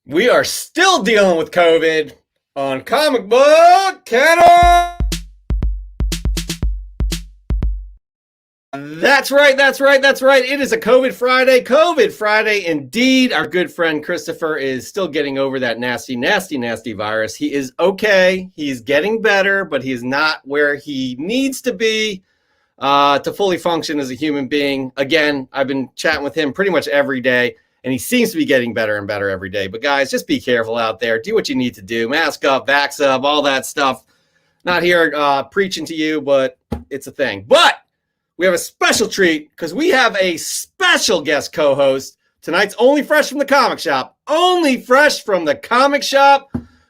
We are still dealing with COVID on Comic Book Canon. That's right. It is a COVID Friday indeed. Our good friend Christopher is still getting over that nasty virus. He is okay. He's getting better, but he's not where he needs to be to fully function as a human being. Again, I've been chatting with him pretty much every day, and he seems to be getting better and better every day. But guys, just be careful out there. Do what you need to do. Mask up, vax up, all that stuff. Not here preaching to you, but it's a thing. But we have a special treat because we have a special guest co-host. Tonight's only fresh from the comic shop.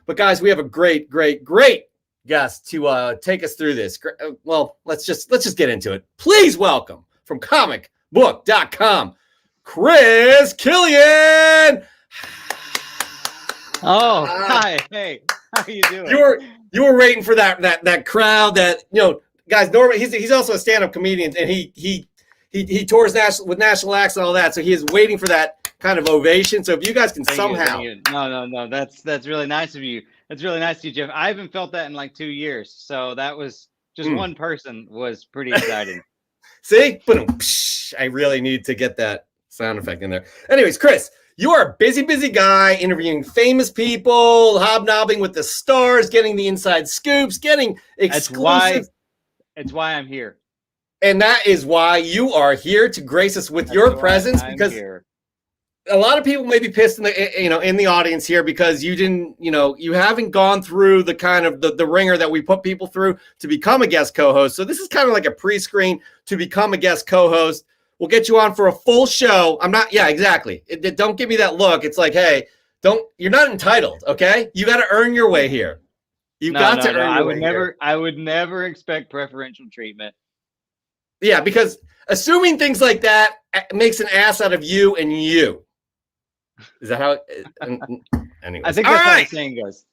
But guys, we have a great guest to take us through this. Well, let's just get into it. Please welcome from comicbook.com, Chris Killian. Oh, hi. Hey, how are you doing? You were waiting for that crowd that, guys, normally he's also a stand-up comedian, and he tours with national acts and all that, so he is waiting for that kind of ovation. So if you guys can somehow. No, that's really nice of you. That's really nice of you, Jeff. I haven't felt that in like 2 years, so that was just one person was pretty exciting. See? I really need to get that sound effect in there. Anyways, Chris, you are a busy guy interviewing famous people, hobnobbing with the stars, getting the inside scoops, getting exclusive. It's why I'm here. And that is why you are here to grace us with your presence, because a lot of people may be pissed in the audience here because you haven't gone through the kind of the ringer that we put people through to become a guest co-host. So this is kind of like a pre-screen to become a guest co-host. We'll get you on for a full show. Exactly. Don't give me that look. It's like, hey, you're not entitled. Okay. You got to earn your way here. I would never expect preferential treatment. Yeah, because assuming things like that makes an ass out of you and you. Is that how? Anyways. I think that's how the saying goes.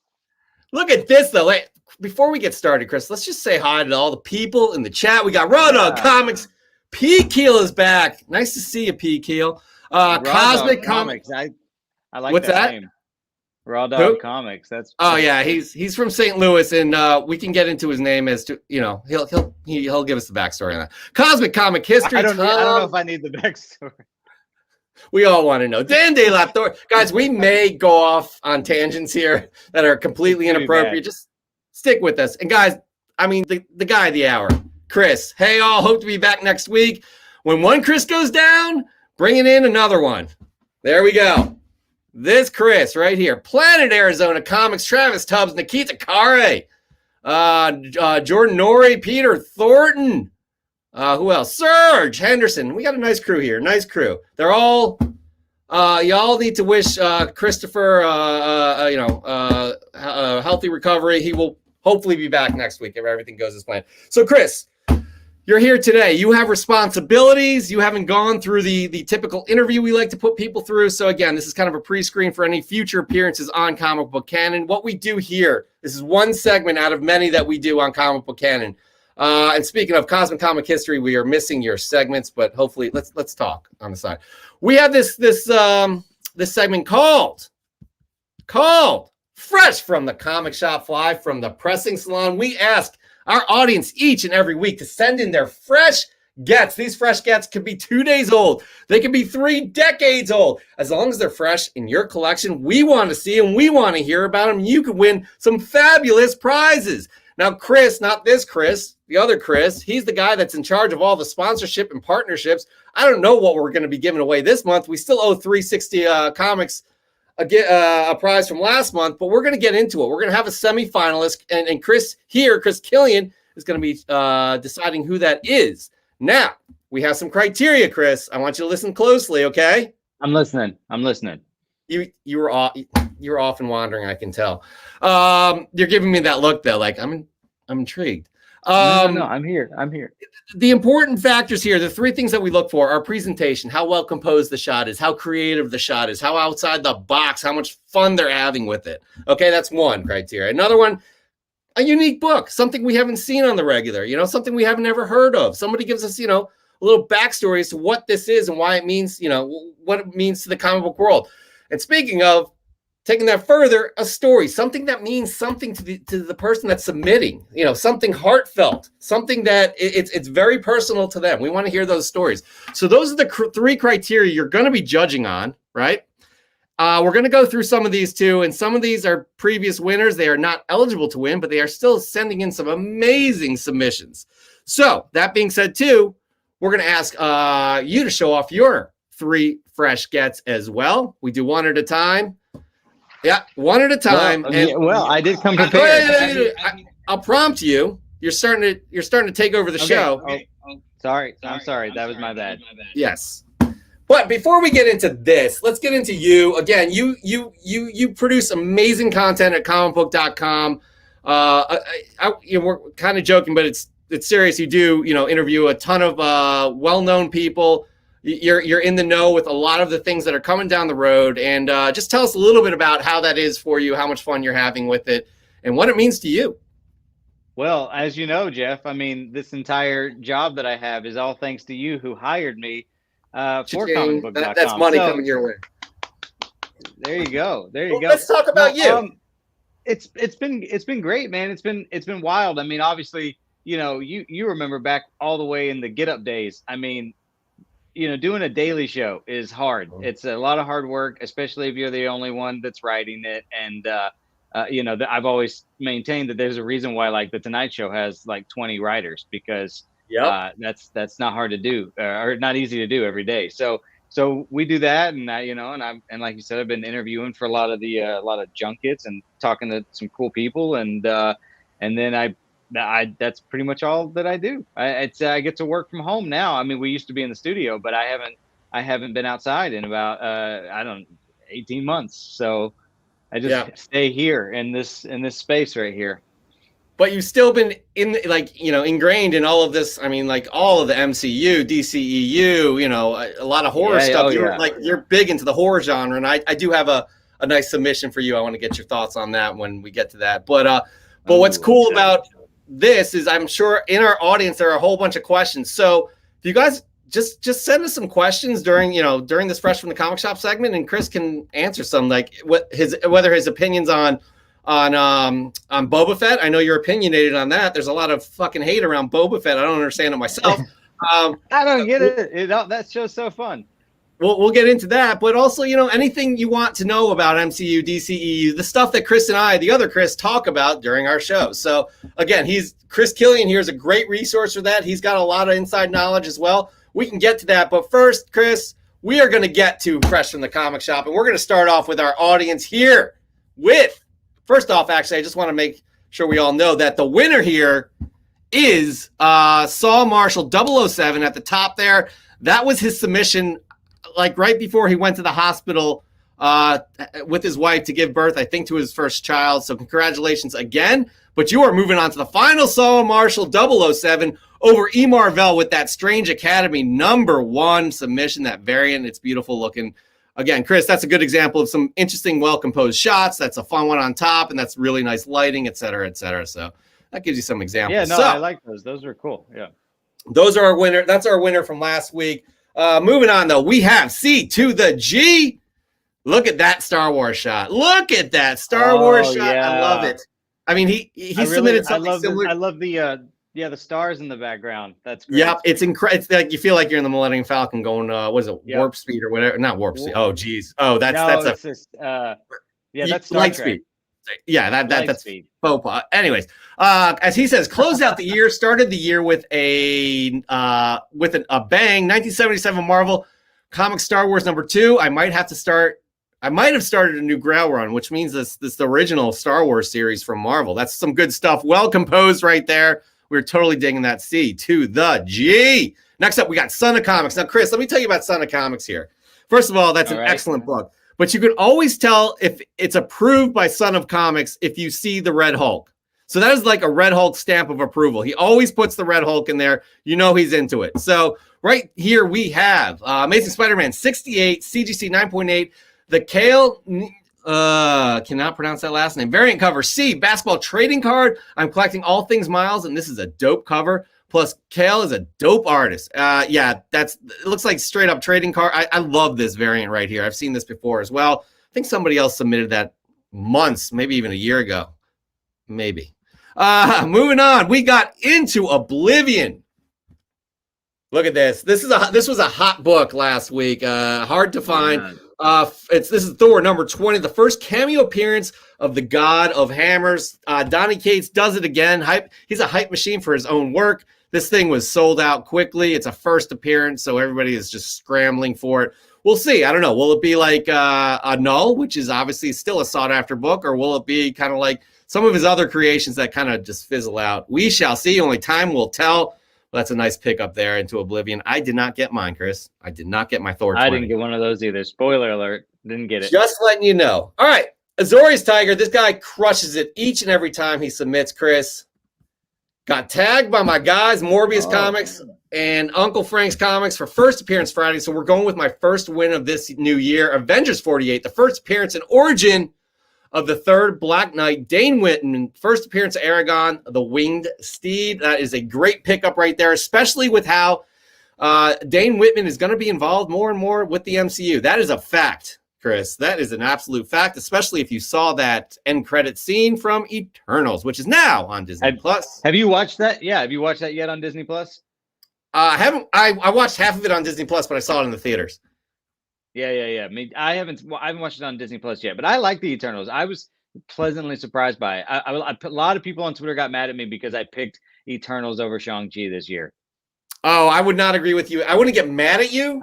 Look at this though. Before we get started, Chris, let's just say hi to all the people in the chat. We got Raw Dog Comics. P. Keel is back. Nice to see you, P. Keel. Cosmic Comics. I like What's that name. Raw Dog Comics. Yeah, he's from St. Louis, and we can get into his name as to he'll give us the backstory on that. Cosmic Comic History. I don't know if I need the backstory. We all want to know. Dan De La Thor. Guys, we may go off on tangents here that are completely inappropriate. Just stick with us. And guys, the guy of the hour, Chris. Hey all, hope to be back next week. When one Chris goes down, bringing in another one. There we go. This Chris right here, Planet Arizona Comics, Travis Tubbs, Nikita Kare, Jordan Norrie, Peter Thornton. Who else? Serge Henderson. We got a nice crew here. Nice crew. They're all. Y'all need to wish Christopher, a healthy recovery. He will hopefully be back next week if everything goes as planned. So, Chris, you're here today. You have responsibilities. You haven't gone through the typical interview we like to put people through. So again, this is kind of a pre-screen for any future appearances on Comic Book Canon. What we do here, this is one segment out of many that we do on Comic Book Canon. And speaking of Cosmic Comic History, we are missing your segments, but hopefully let's talk on the side. We have this segment called Fresh from the Comic Shop Fly from the Pressing Salon. We ask our audience each and every week to send in their fresh gets. These fresh gets could be 2 days old. They could be 3 decades old. As long as they're fresh in your collection, we want to see them. We want to hear about them. You could win some fabulous prizes. Now, Chris, not this Chris, the other Chris, he's the guy that's in charge of all the sponsorship and partnerships. I don't know what we're going to be giving away this month. We still owe 360 Comics a prize from last month, but we're going to get into it. We're going to have a semifinalist, and Chris Killian, is going to be deciding who that is. Now, we have some criteria, Chris. I want you to listen closely, okay? I'm listening. You were off and wandering, I can tell. You're giving me that look, though, like I'm intrigued. No, I'm here. The important factors here, the 3 things that we look for are presentation, how well composed the shot is, how creative the shot is, how outside the box, how much fun they're having with it. Okay, that's one criteria. Another one, a unique book, something we haven't seen on the regular, something we haven't ever heard of. Somebody gives us, a little backstory as to what this is and why it means, what it means to the comic book world. And speaking of, taking that further, a story, something that means something to the person that's submitting, something heartfelt, something that it's very personal to them. We want to hear those stories. So those are the three criteria you're going to be judging on, right? We're going to go through some of these too, and some of these are previous winners. They are not eligible to win, but they are still sending in some amazing submissions. So that being said too, we're going to ask you to show off your 3 fresh gets as well. We do one at a time. Yeah, one at a time. Well, I did come prepared. I'll prompt you. You're starting to take over the show. Sorry. I'm sorry. That was my bad. Yes. But before we get into this, let's get into you. Again, you produce amazing content at comicbook.com. We're kind of joking, but it's serious. You do, interview a ton of well-known people. You're in the know with a lot of the things that are coming down the road, and just tell us a little bit about how that is for you, how much fun you're having with it, and what it means to you. Well, as you know, Jeff, I mean, this entire job that I have is all thanks to you who hired me for comicbook.com. That's money coming your way. There you go. Let's talk about you. It's been great, man. It's been wild. I mean, obviously, you remember back all the way in the Get Up days. I mean, doing a daily show is hard. It's a lot of hard work, especially if you're the only one that's writing it. And, I've always maintained that there's a reason why, like, the Tonight Show has like 20 writers, because that's not hard to do, or not easy to do every day. So we do that. And and like you said, I've been interviewing for a lot of junkets and talking to some cool people. And then that's pretty much all that I do. I get to work from home now. I mean, we used to be in the studio, but I haven't been outside in about 18 months. So I just stay here in this space right here. But you've still been ingrained in all of this. I mean, like all of the MCU, DCEU, a lot of horror stuff. You're big into the horror genre, and I do have a nice submission for you. I want to get your thoughts on that when we get to that. But what's cool about this is, I'm sure in our audience there are a whole bunch of questions. So if you guys just send us some questions during this Fresh from the Comic Shop segment, and Chris can answer some, like whether his opinions on Boba Fett. I know you're opinionated on that. There's a lot of fucking hate around Boba Fett. I don't understand it myself. I don't get it. That show's so fun. We'll get into that, but also, anything you want to know about MCU, DCEU, the stuff that Chris and I, the other Chris, talk about during our show. So again, Chris Killian here is a great resource for that. He's got a lot of inside knowledge as well. We can get to that, but first, Chris, we are going to get to Fresh from the Comic Shop, and we're going to start off with our audience here first off, actually, I just want to make sure we all know that the winner here is Saul Marshall 007 at the top there. That was his submission, like right before he went to the hospital with his wife to give birth, I think, to his first child. So congratulations again. But you are moving on to the final Saul Marshall 007 over E. Marvell with that Strange Academy #1 submission, that variant. It's beautiful looking. Again, Chris, that's a good example of some interesting, well-composed shots. That's a fun one on top, and that's really nice lighting, et cetera, et cetera. So that gives you some examples. Yeah, no, I like those. Those are cool. Yeah. Those are our winner. That's our winner from last week. Moving on, though, we have C to the G. Look at that Star Wars shot. Look at that Star Wars shot. Yeah. I love it. I mean, he submitted something similar. I love the stars in the background. That's great. Yep, it's incredible. It's like you feel like you're in the Millennium Falcon going, what is it, warp speed or whatever? Not warp speed. Oh, geez. Oh, that's that's Star light Trek. Speed. Yeah, that's speed. Faux pas. Anyways, as he says, closed out the year, started the year with a bang. 1977 Marvel Comics Star Wars #2. I might have started a new Grail run, which means this the original Star Wars series from Marvel. That's some good stuff. Well composed right there. We're totally digging that C to the G. Next up, we got Son of Comics. Now, Chris, let me tell you about Son of Comics here. First of all, that's an excellent book. But you can always tell if it's approved by Son of Comics if you see the Red Hulk. So that is like a Red Hulk stamp of approval. He always puts the Red Hulk in there. You know he's into it. So right here we have Amazing Spider-Man 68, CGC 9.8, the Kale... cannot pronounce that last name. Variant cover C, basketball trading card. I'm collecting all things Miles, and this is a dope cover. Plus, Kale is a dope artist. It looks like straight up trading card. I love this variant right here. I've seen this before as well. I think somebody else submitted that months, maybe even a year ago. Maybe. Moving on, we got Into Oblivion. Look at this. This was a hot book last week. Hard to find. This is Thor number 20, the first cameo appearance of the God of Hammers. Donny Cates does it again. He's a hype machine for his own work. This thing was sold out quickly. It's a first appearance, so everybody is just scrambling for it. We'll see. I don't know. Will it be like a Null, which is obviously still a sought-after book, or will it be kind of like some of his other creations that kind of just fizzle out? We shall see. Only time will tell. Well, that's a nice pickup there, Into Oblivion. I did not get mine, Chris. I did not get my Thor 20. I didn't get one of those either. Spoiler alert. Didn't get it. Just letting you know. All right. Azorius Tiger. This guy crushes it each and every time he submits, Chris. Got tagged by my guys, Morbius Comics and Uncle Frank's Comics for first appearance Friday. So we're going with my first win of this new year. Avengers 48, the first appearance and origin of the third Black Knight, Dane Whitman, first appearance of Aragon, the Winged Steed. That is a great pickup right there, especially with how Dane Whitman is going to be involved more and more with the MCU. That is a fact, Chris. That is an absolute fact, especially if you saw that end credit scene from Eternals, which is now on Disney Plus. Have you watched that? Yeah, have you watched that yet on Disney Plus? I watched half of it on Disney Plus, but I saw it in the theaters. Yeah. I mean, I haven't watched it on Disney Plus yet, but I like the Eternals. I was pleasantly surprised by it. A lot of people on Twitter got mad at me because I picked Eternals over Shang-Chi this year. Oh, I would not agree with you. I wouldn't get mad at you.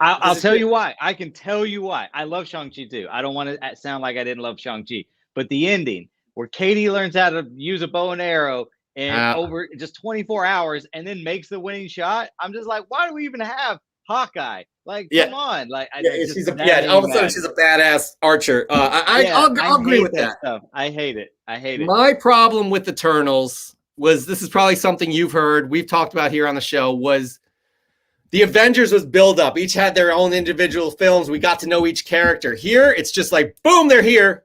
I'll tell you why. I can tell you why. I love Shang-Chi too. I don't want to sound like I didn't love Shang-Chi, but the ending where Katie learns how to use a bow and arrow and over just 24 hours and then makes the winning shot. I'm just like, why do we even have Hawkeye? Like, come on. Like, all of a sudden she's a badass archer. I'll agree with that. Stuff. I hate it. My problem with Eternals was, this is probably something you've heard, we've talked about here on the show, was the Avengers was build up. Each had their own individual films. We got to know each character. Here, it's just like, boom, they're here.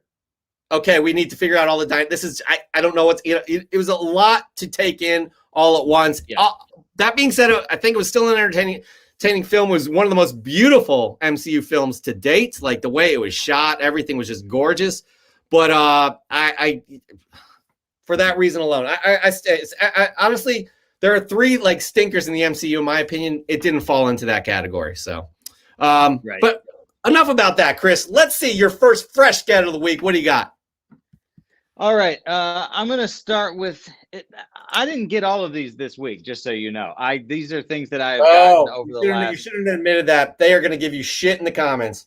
Okay, we need to figure out all the This is, I don't know what's, it was a lot to take in all at once. Yeah. That being said, I think it was still an entertaining film. Was one of the most beautiful MCU films to date. Like the way it was shot, everything was just gorgeous. But I for that reason alone, I honestly, there are three like stinkers in the MCU. In my opinion, it didn't fall into that category. So, right. But enough about that, Chris. Let's see your first fresh get of the week. What do you got? All right, I'm going to start with it. I didn't get all of these this week, just so you know. These are things that I've gotten over the last. You shouldn't have admitted that. They are going to give you shit in the comments.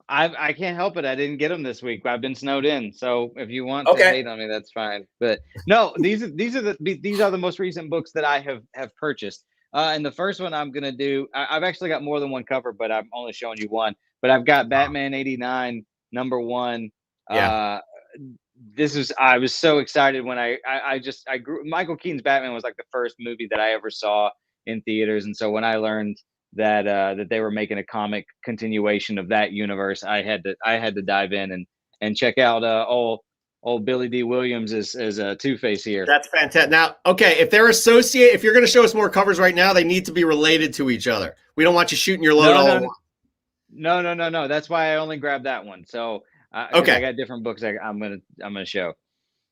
I can't help it. I didn't get them this week. I've been snowed in. So if you want to hate on me, that's fine. But no, these are the most recent books that I have purchased. And the first one I'm going to do, I've actually got more than one cover, but I'm only showing you one. But I've got Batman 89 #1. Yeah. I was so excited when I grew. Michael Keaton's Batman was like the first movie that I ever saw in theaters, and so when I learned that they were making a comic continuation of that universe, I had to dive in and check out old Billy D. Williams as a Two-Face here. That's fantastic. Now, okay, if they're associated, if you're going to show us more covers right now, they need to be related to each other. We don't want you shooting your load all at once. No. That's why I only grabbed that one. So. Okay, I got different books I'm gonna show.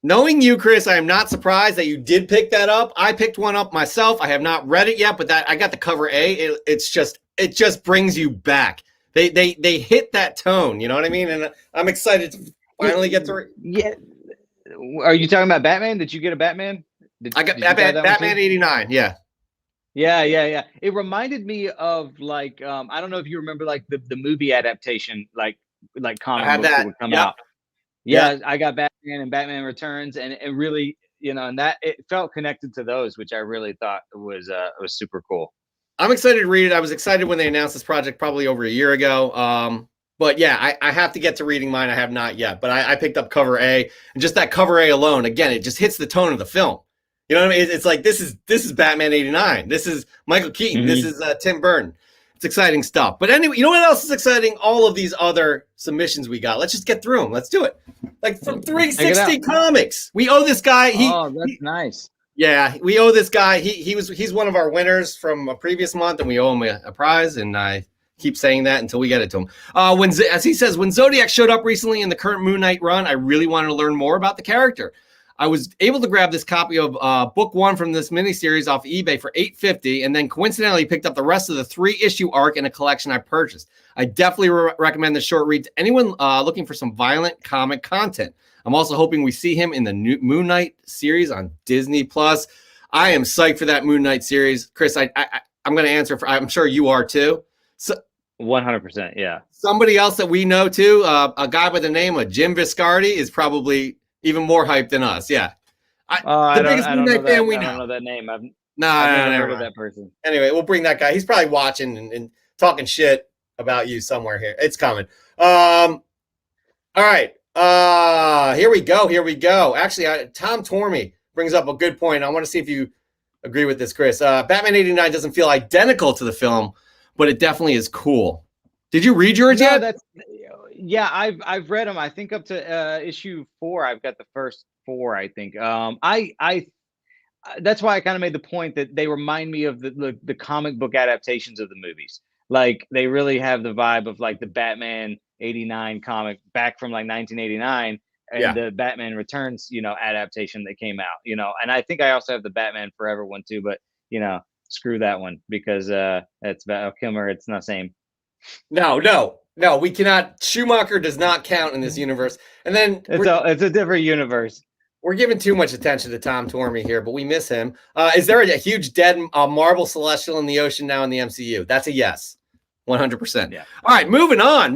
Knowing you, Chris, I am not surprised that you did pick that up. I picked one up myself. I have not read it yet, but I got the cover A. It just brings you back. They hit that tone. You know what I mean? And I'm excited to finally get to. Yeah. Are you talking about Batman? Did you get a Batman? I got Batman 89. Yeah. Yeah. It reminded me of like I don't know if you remember like the movie adaptation like comic books that would come out. Yeah, I got Batman and Batman Returns, and it really, and that it felt connected to those, which I really thought was super cool. I'm excited to read it. I was excited when they announced this project probably over a year ago. But yeah, I have to get to reading mine. I have not yet, but I picked up cover A, and just that cover A alone, again, it just hits the tone of the film. You know what I mean? It's like this is Batman 89. This is Michael Keaton. Mm-hmm. This is Tim Burton. It's exciting stuff. But anyway, you know what else is exciting? All of these other submissions we got. Let's just get through them. Let's do it. Like from 360 Comics. We owe this guy. That's nice. Yeah, we owe this guy. He's one of our winners from a previous month, and we owe him a prize. And I keep saying that until we get it to him. As he says, when Zodiac showed up recently in the current Moon Knight run, I really wanted to learn more about the character. I was able to grab this copy of book 1 from this miniseries off eBay for $8.50, and then coincidentally picked up the rest of the 3-issue arc in a collection I purchased. I definitely recommend the short read to anyone looking for some violent comic content. I'm also hoping we see him in the new Moon Knight series on Disney+. I am psyched for that Moon Knight series. Chris, I'm going to answer for, I'm sure you are too. So 100%, yeah. Somebody else that we know too, a guy by the name of Jim Viscardi is probably even more hyped than us. Yeah. I don't know that name. I've never heard of that person. Anyway, we'll bring that guy. He's probably watching and talking shit about you somewhere here. It's coming. All right. Here we go. Actually, Tom Tormey brings up a good point. I want to see if you agree with this, Chris. Batman 89 doesn't feel identical to the film, but it definitely is cool. Did you read yours yet? Yeah, I've read them. I think up to issue 4. I've got the first 4. I think. That's why I kind of made the point that they remind me of the comic book adaptations of the movies. Like they really have the vibe of like the Batman 89 comic back from like 1989 and the Batman Returns, adaptation that came out. And I think I also have the Batman Forever one too, but screw that one because it's Val Kilmer. It's not the same. No, we cannot. Schumacher does not count in this universe. And then it's a different universe. We're giving too much attention to Tom Tormey here, but we miss him. Is there a huge dead Marvel Celestial in the ocean now in the MCU? That's a yes. 100%. Yeah. All right, moving on.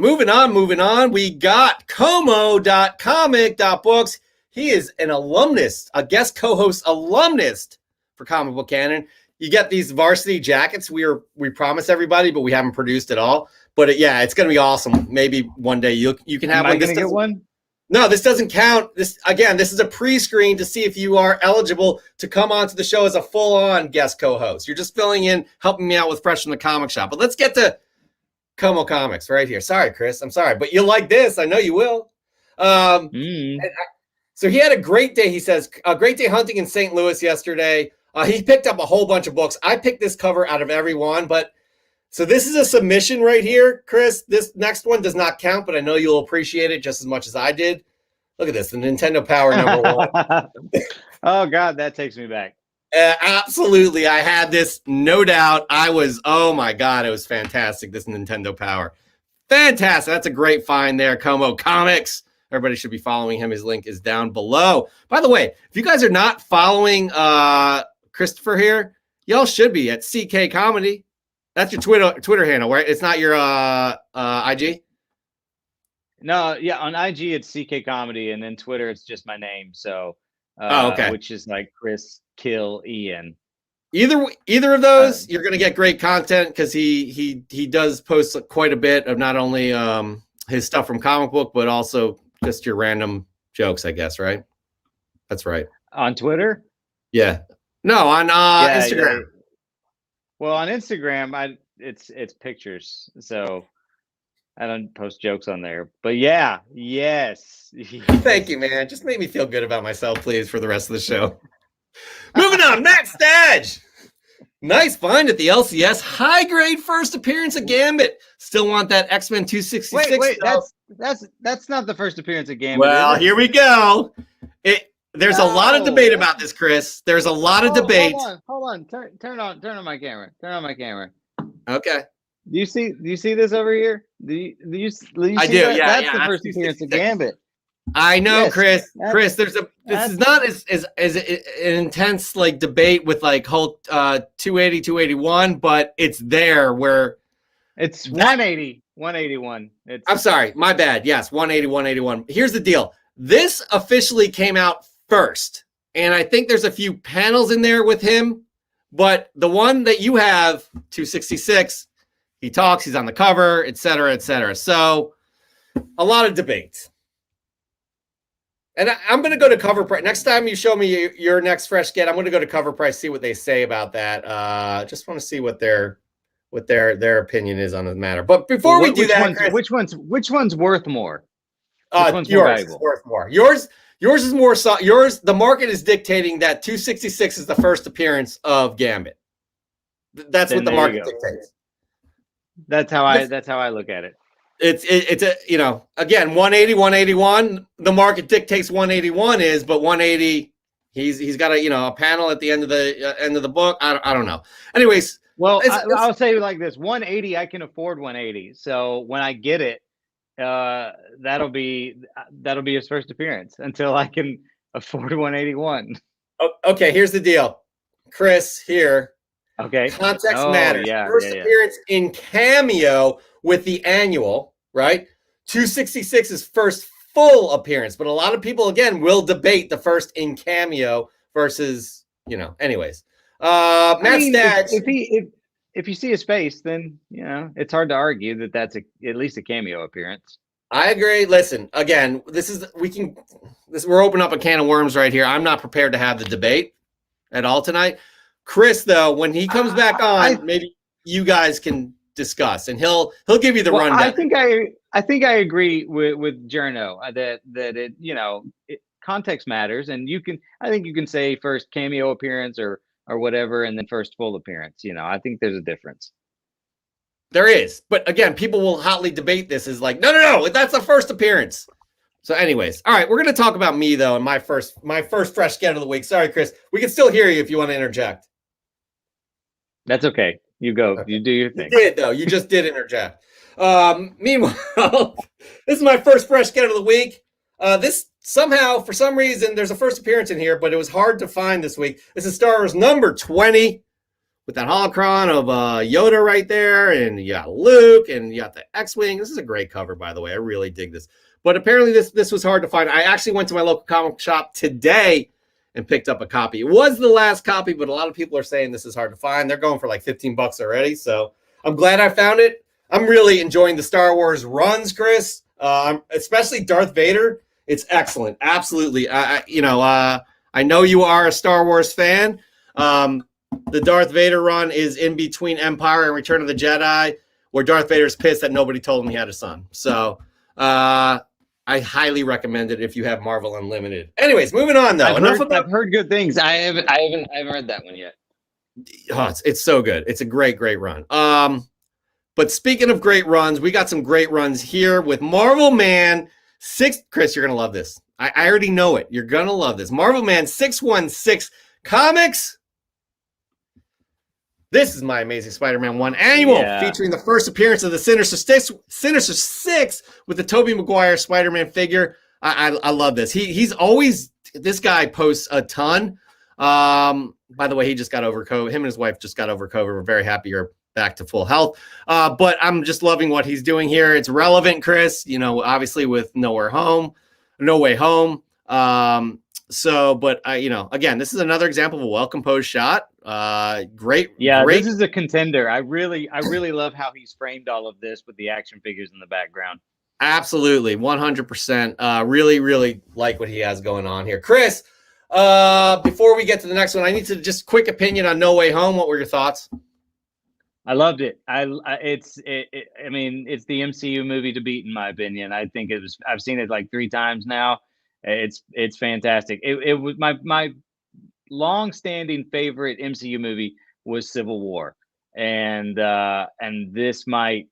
We got Como.comic.books. He is an alumnus, a guest co-host alumnus for Comic Book Canon. You get these varsity jackets we promise everybody, but we haven't produced at all. But it's going to be awesome. Maybe one day you can have one. Am I going to get one? No, this doesn't count. This is a pre-screen to see if you are eligible to come onto the show as a full-on guest co-host. You're just filling in, helping me out with Fresh from the Comic Shop. But let's get to Como Comics right here. Sorry, Chris. I'm sorry. But you'll like this. I know you will. So he had a great day, he says. A great day hunting in St. Louis yesterday. He picked up a whole bunch of books. I picked this cover out of every one, but so this is a submission right here, Chris. This next one does not count, but I know you'll appreciate it just as much as I did. Look at this, the Nintendo Power #1. Oh, God, that takes me back. Absolutely. I had this, no doubt. Oh, my God, it was fantastic, this Nintendo Power. Fantastic. That's a great find there, Como Comics. Everybody should be following him. His link is down below. By the way, if you guys are not following Christopher here, y'all should be at CK Comedy. That's your Twitter handle, right? It's not your IG? No, yeah, on IG it's CK Comedy, and then Twitter it's just my name. So, okay, which is like Chris Kill Ian. Either of those, you're gonna get great content because he does post quite a bit of not only his stuff from comic book, but also just your random jokes, I guess, right? That's right. On Twitter? Yeah. No, on Instagram. Yeah. Well, on Instagram, it's pictures, so I don't post jokes on there. But yes. Thank you, man. Just make me feel good about myself, please, for the rest of the show. Moving on, Matt Stadge. Nice find at the LCS. High grade first appearance of Gambit. Still want that X-Men 266. Wait, that's not the first appearance of Gambit. Well, here we go. There's a lot of debate about this, Chris. There's a lot of debate. Hold on. Turn on my camera. Turn on my camera. Okay. Do you see this over here? Do you see I do. that? Yeah, That's the first appearance of Gambit. I know, yes, Chris. Chris, this is not as an intense like debate with like whole 280, 281, but it's there where it's 180, 181. I'm sorry, my bad. Yes, 180, 181. Here's the deal. This officially came out first, and I think there's a few panels in there with him, but the one that you have, 266, he talks, he's on the cover, etc., etc. So a lot of debates. And I'm going to go to cover price. Next time you show me your next fresh get, I'm going to go to cover price, see what they say about that. Just want to see what their opinion is on the matter. But before we do that, Chris, which one's worth more? Yours is worth more. Yours is more. The market is dictating that 266 is the first appearance of Gambit. That's what the market dictates. That's how I look at it. It's a, you know, again, 180, 181. The market dictates 181 is, but 180. He's got a panel at the end of the book. I don't know. Anyways, well, I'll say it like this: 180, I can afford 180. So when I get it, that'll be his first appearance until I can afford 181. Okay, here's the deal, Chris. Here, okay, context matters. Yeah, first appearance in cameo with the annual, right? 266 is first full appearance, but a lot of people again will debate the first in cameo versus, anyways. Matt Staggs. If you see his face, then it's hard to argue that that's at least a cameo appearance. I agree. Listen, again, we're opening up a can of worms right here. I'm not prepared to have the debate at all tonight. Chris, though, when he comes back on, maybe you guys can discuss, and he'll give you the rundown. I think I agree with Journo that it context matters, and I think you can say first cameo appearance or whatever, and then first full appearance. I think there's a difference. There is, but again, people will hotly debate this as like, no, that's the first appearance. So, anyways, all right, we're going to talk about me though, and my first fresh get of the week. Sorry, Chris, we can still hear you if you want to interject. That's okay. You go. Okay. You do your thing. You did though. You just did interject. Meanwhile, this is my first fresh get of the week. This somehow, for some reason, there's a first appearance in here, but it was hard to find this week. This is Star Wars number 20. With that holocron of Yoda right there, and you got Luke, and you got the X-Wing. This is a great cover, by the way. I really dig this. But apparently this was hard to find. I actually went to my local comic shop today and picked up a copy. It was the last copy, but a lot of people are saying this is hard to find. They're going for like $15 already, so I'm glad I found it. I'm really enjoying the Star Wars runs, Chris, especially Darth Vader. It's excellent. Absolutely. I know you are a Star Wars fan. The Darth Vader run is in between Empire and Return of the Jedi, where Darth Vader's pissed that nobody told him he had a son. So I highly recommend it if you have Marvel Unlimited. Anyways, moving on though. I've heard good things. I haven't read that one yet. Oh, it's so good. It's a great run. But speaking of great runs, we got some great runs here with Marvel Man 6. Chris, you're gonna love this. I already know it. You're gonna love this. Marvel Man 616 Comics. This is my Amazing Spider-Man 1 annual, featuring the first appearance of the Sinister Six with the Tobey Maguire Spider-Man figure. I love this. This guy posts a ton. By the way, he just got over COVID. Him and his wife just got over COVID. We're very happy you're back to full health. But I'm just loving what he's doing here. It's relevant, Chris, obviously with No Way Home. Again, this is another example of a well-composed shot. Great. This is a contender. I really love how he's framed all of this with the action figures in the background. Absolutely. 100%. Really like what he has going on here. Chris, before we get to the next one, I need to just quick opinion on No Way Home. What were your thoughts? I loved it. It's the MCU movie to beat, in my opinion. I think I've seen it like 3 times now. It's fantastic. It was my long-standing favorite MCU movie was Civil War, and this might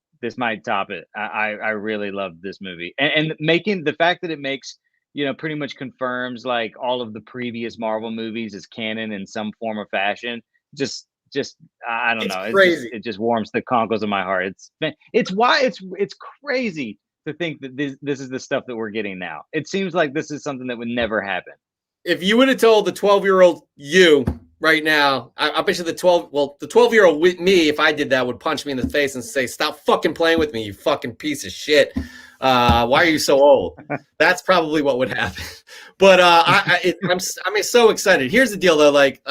top it. I really loved this movie, and making the fact that it makes pretty much confirms like all of the previous Marvel movies as canon in some form or fashion. Just I don't know. It's crazy. It just warms the conkles of my heart. It's crazy to think that this is the stuff that we're getting now. It seems like this is something that would never happen. If you would have told the 12-year-old you right now, I bet you the 12-year-old me, if I did that, would punch me in the face and say, "Stop fucking playing with me, you fucking piece of shit. Why are you so old?" That's probably what would happen. But I'm so excited. Here's the deal, though. Like,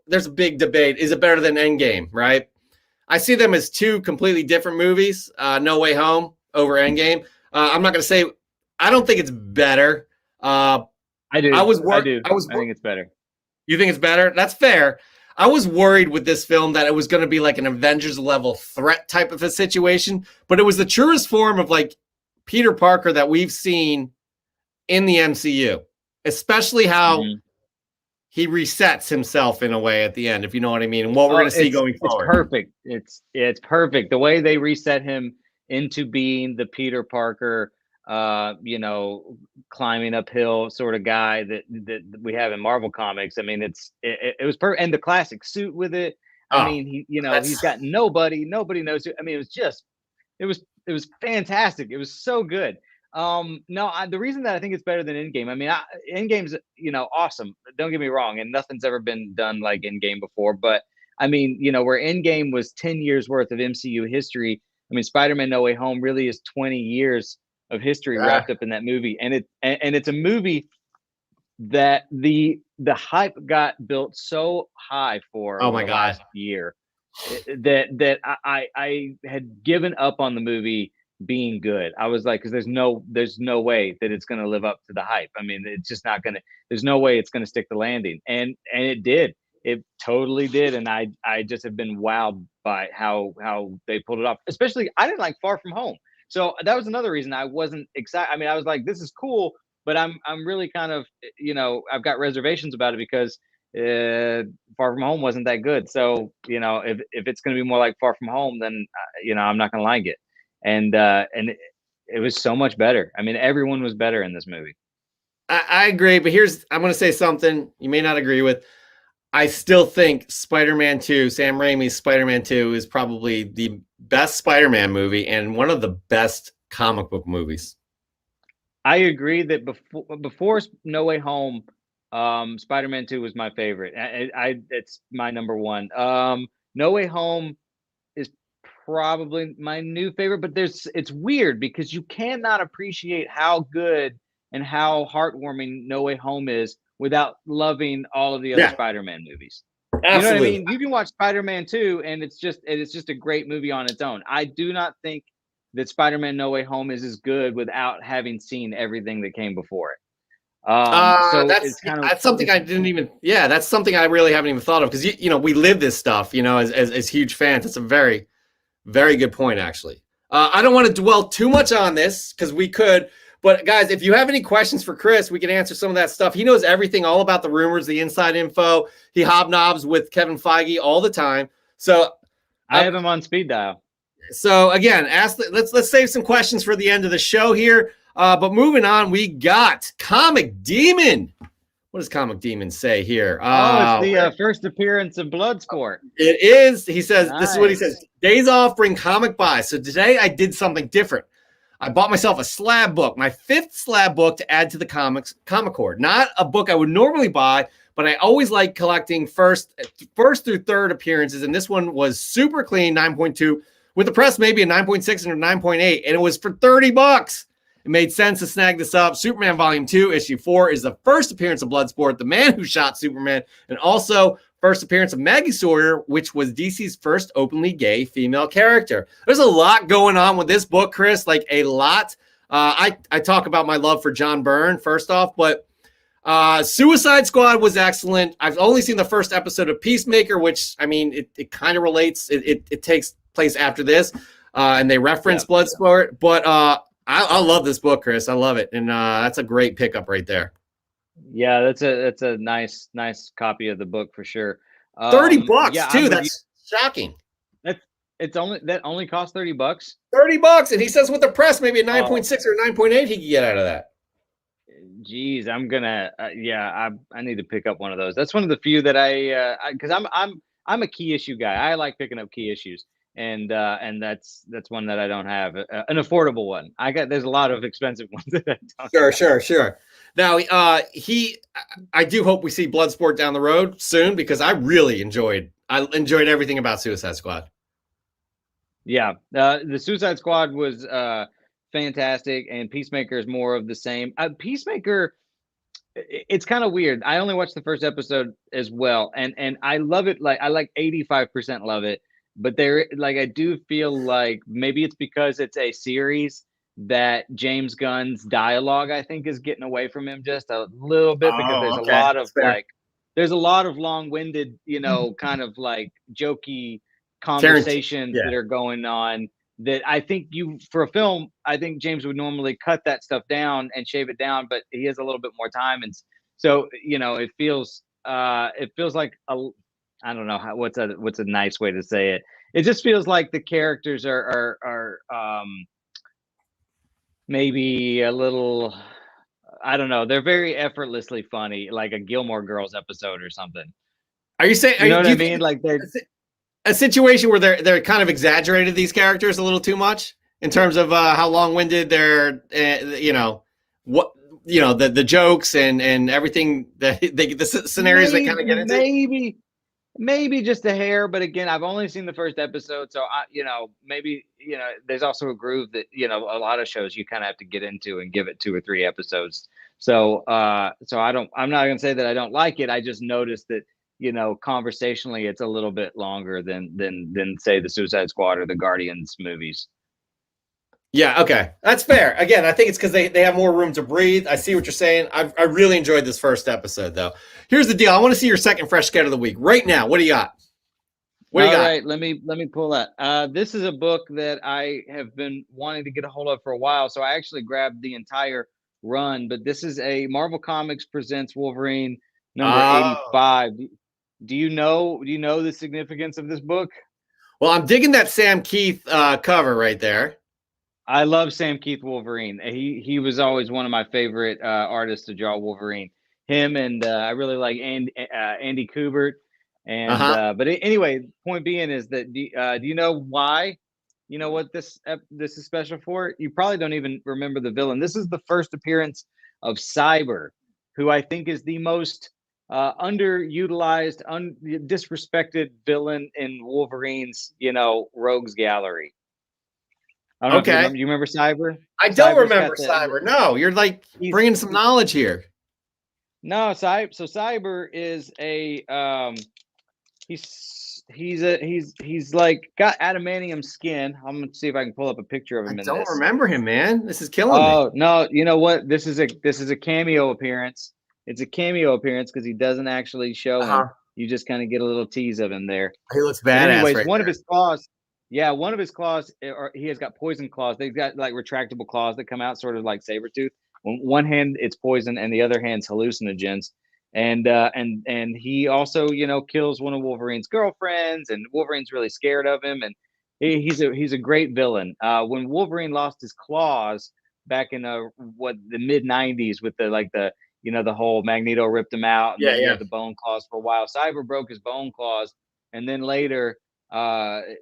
there's a big debate. Is it better than Endgame, right? I see them as 2 completely different movies. No Way Home over Endgame. I'm not going to say I don't think it's better. I do. I think it's better. You think it's better? That's fair. I was worried with this film that it was going to be like an Avengers level threat type of a situation, but it was the truest form of like Peter Parker that we've seen in the MCU, especially how he resets himself in a way at the end, if you know what I mean, and what we're going to see going forward. It's perfect. It's perfect. The way they reset him into being the Peter Parker, climbing uphill sort of guy that we have in Marvel comics. I mean, it was perfect, and the classic suit with it. I mean, he's got nobody knows who. I mean, it was fantastic. It was so good. The reason that I think it's better than Endgame, I mean, Endgame's, awesome. Don't get me wrong, and nothing's ever been done like Endgame before. But I mean, where Endgame was 10 years worth of MCU history, I mean, Spider-Man: No Way Home really is 20 years of history wrapped up in that movie, and it's a movie that the hype got built so high for over the last year that I had given up on the movie being good. I was like, because there's no way that it's going to live up to the hype. I mean, it's just not going to. There's no way it's going to stick the landing, and it did. It totally did, and I just have been wowed by how they pulled it off. Especially, I didn't like Far From Home, so that was another reason I wasn't excited. I mean, I was like, this is cool, but I'm really kind of, I've got reservations about it because Far From Home wasn't that good. So, if it's going to be more like Far From Home, then I'm not going to like it. And it was so much better. I mean, everyone was better in this movie. I agree, but I'm going to say something you may not agree with. I still think Spider-Man 2, Sam Raimi's Spider-Man 2, is probably the best Spider-Man movie and one of the best comic book movies. I agree that before No Way Home, Spider-Man 2 was my favorite. It's my number one. No Way Home is probably my new favorite, but it's weird because you cannot appreciate how good and how heartwarming No Way Home is without loving all of the other Spider-Man movies. Absolutely. You know what I mean? You can watch Spider-Man 2 and it's just a great movie on its own. I do not think that Spider-Man No Way Home is as good without having seen everything that came before it. So that's something I didn't even. Yeah, that's something I really haven't even thought of because we live this stuff. As huge fans, it's a very, very good point actually. I don't want to dwell too much on this because we could. But guys, if you have any questions for Chris, we can answer some of that stuff. He knows everything, all about the rumors, the inside info. He hobnobs with Kevin Feige all the time. So I have him on speed dial. So again, let's save some questions for the end of the show here. But moving on, we got Comic Demon. What does Comic Demon say here? It's the first appearance of Bloodsport. It is. He says, This is what he says. Days off bring comic buys. So today I did something different. I bought myself a slab book, my 5th slab book to add to the comic cord. Not a book I would normally buy, but I always like collecting first through third appearances. And this one was super clean, 9.2. With the press, maybe a 9.6 and a 9.8. And it was for $30. It made sense to snag this up. Superman Volume 2, Issue 4 is the first appearance of Bloodsport, the man who shot Superman, and also first appearance of Maggie Sawyer, which was DC's first openly gay female character. There's a lot going on with this book, Chris, like a lot. I talk about my love for John Byrne, first off, but Suicide Squad was excellent. I've only seen the first episode of Peacemaker, which, I mean, it kind of relates. It takes place after this, and they reference Bloodsport, but I love this book, Chris. I love it, and that's a great pickup right there. Yeah, that's a nice copy of the book for sure. $30 too. That's shocking. That only costs $30. $30, and he says with the press, maybe a 9.6 or 9.8 he could get out of that. Geez, I'm gonna I need to pick up one of those. That's one of the few that because I'm a key issue guy. I like picking up key issues. And that's one that I don't have, an affordable one. There's a lot of expensive ones that I don't have. Sure. Now, I do hope we see Bloodsport down the road soon because I really enjoyed everything about Suicide Squad. Yeah, the Suicide Squad was fantastic, and Peacemaker is more of the same. Peacemaker, it's kind of weird. I only watched the first episode as well, and I love it. Like I like 85% love it. But I do feel like maybe it's because it's a series that James Gunn's dialogue, I think, is getting away from him just a little bit because there's a lot of long-winded, kind of like jokey conversations that are going on that I think for a film, I think James would normally cut that stuff down and shave it down, but he has a little bit more time. And so, it feels it feels like I don't know what's a nice way to say it. It just feels like the characters are maybe a little, I don't know. They're very effortlessly funny, like a Gilmore Girls episode or something. Are you saying? You know what Do I you mean? think Like they're a situation where they're kind of exaggerated these characters a little too much in terms of how long-winded they're, what the jokes and everything that the scenarios they kind of get into. Maybe just a hair, but again, I've only seen the first episode, so maybe there's also a groove that a lot of shows you kind of have to get into and give it 2 or 3 episodes. So I'm not gonna say that I don't like it. I just noticed that conversationally it's a little bit longer than say the Suicide Squad or the Guardians movies. Yeah, okay. That's fair. Again, I think it's because they have more room to breathe. I see what you're saying. I really enjoyed this first episode, though. Here's the deal. I want to see your second fresh get of the week. Right now, what do you got? What do you got? All right, let me pull that. This is a book that I have been wanting to get a hold of for a while, so I actually grabbed the entire run, but this is a Marvel Comics Presents Wolverine number 85. Do you know the significance of this book? Well, I'm digging that Sam Keith cover right there. I love Sam Keith Wolverine. He was always one of my favorite artists to draw Wolverine. Him and I really like Andy Kubert. And but anyway, point being is that do you know why? You know what this is special for? You probably don't even remember the villain. This is the first appearance of Cyber, who I think is the most underutilized, disrespected villain in Wolverine's rogues gallery. I don't know if you remember Cyber? I don't remember Cyber. No, you're like bringing some knowledge here. No, Cyber is a he's like got adamantium skin. I'm gonna see if I can pull up a picture of him. I don't remember him, man. This is killing me. Oh no, you know what? This is a cameo appearance. It's a cameo appearance because he doesn't actually show him. You just kind of get a little tease of him there. He looks badass. Anyways, one of his claws. Yeah, one of his claws, or he has got poison claws. They've got like retractable claws that come out, sort of like Sabretooth. One hand it's poison, and the other hand's hallucinogens. And he also, kills one of Wolverine's girlfriends, and Wolverine's really scared of him. And he's a great villain. When Wolverine lost his claws back in the mid '90s with the whole Magneto ripped him out, and then he had the bone claws for a while. Cyber broke his bone claws, and then later. The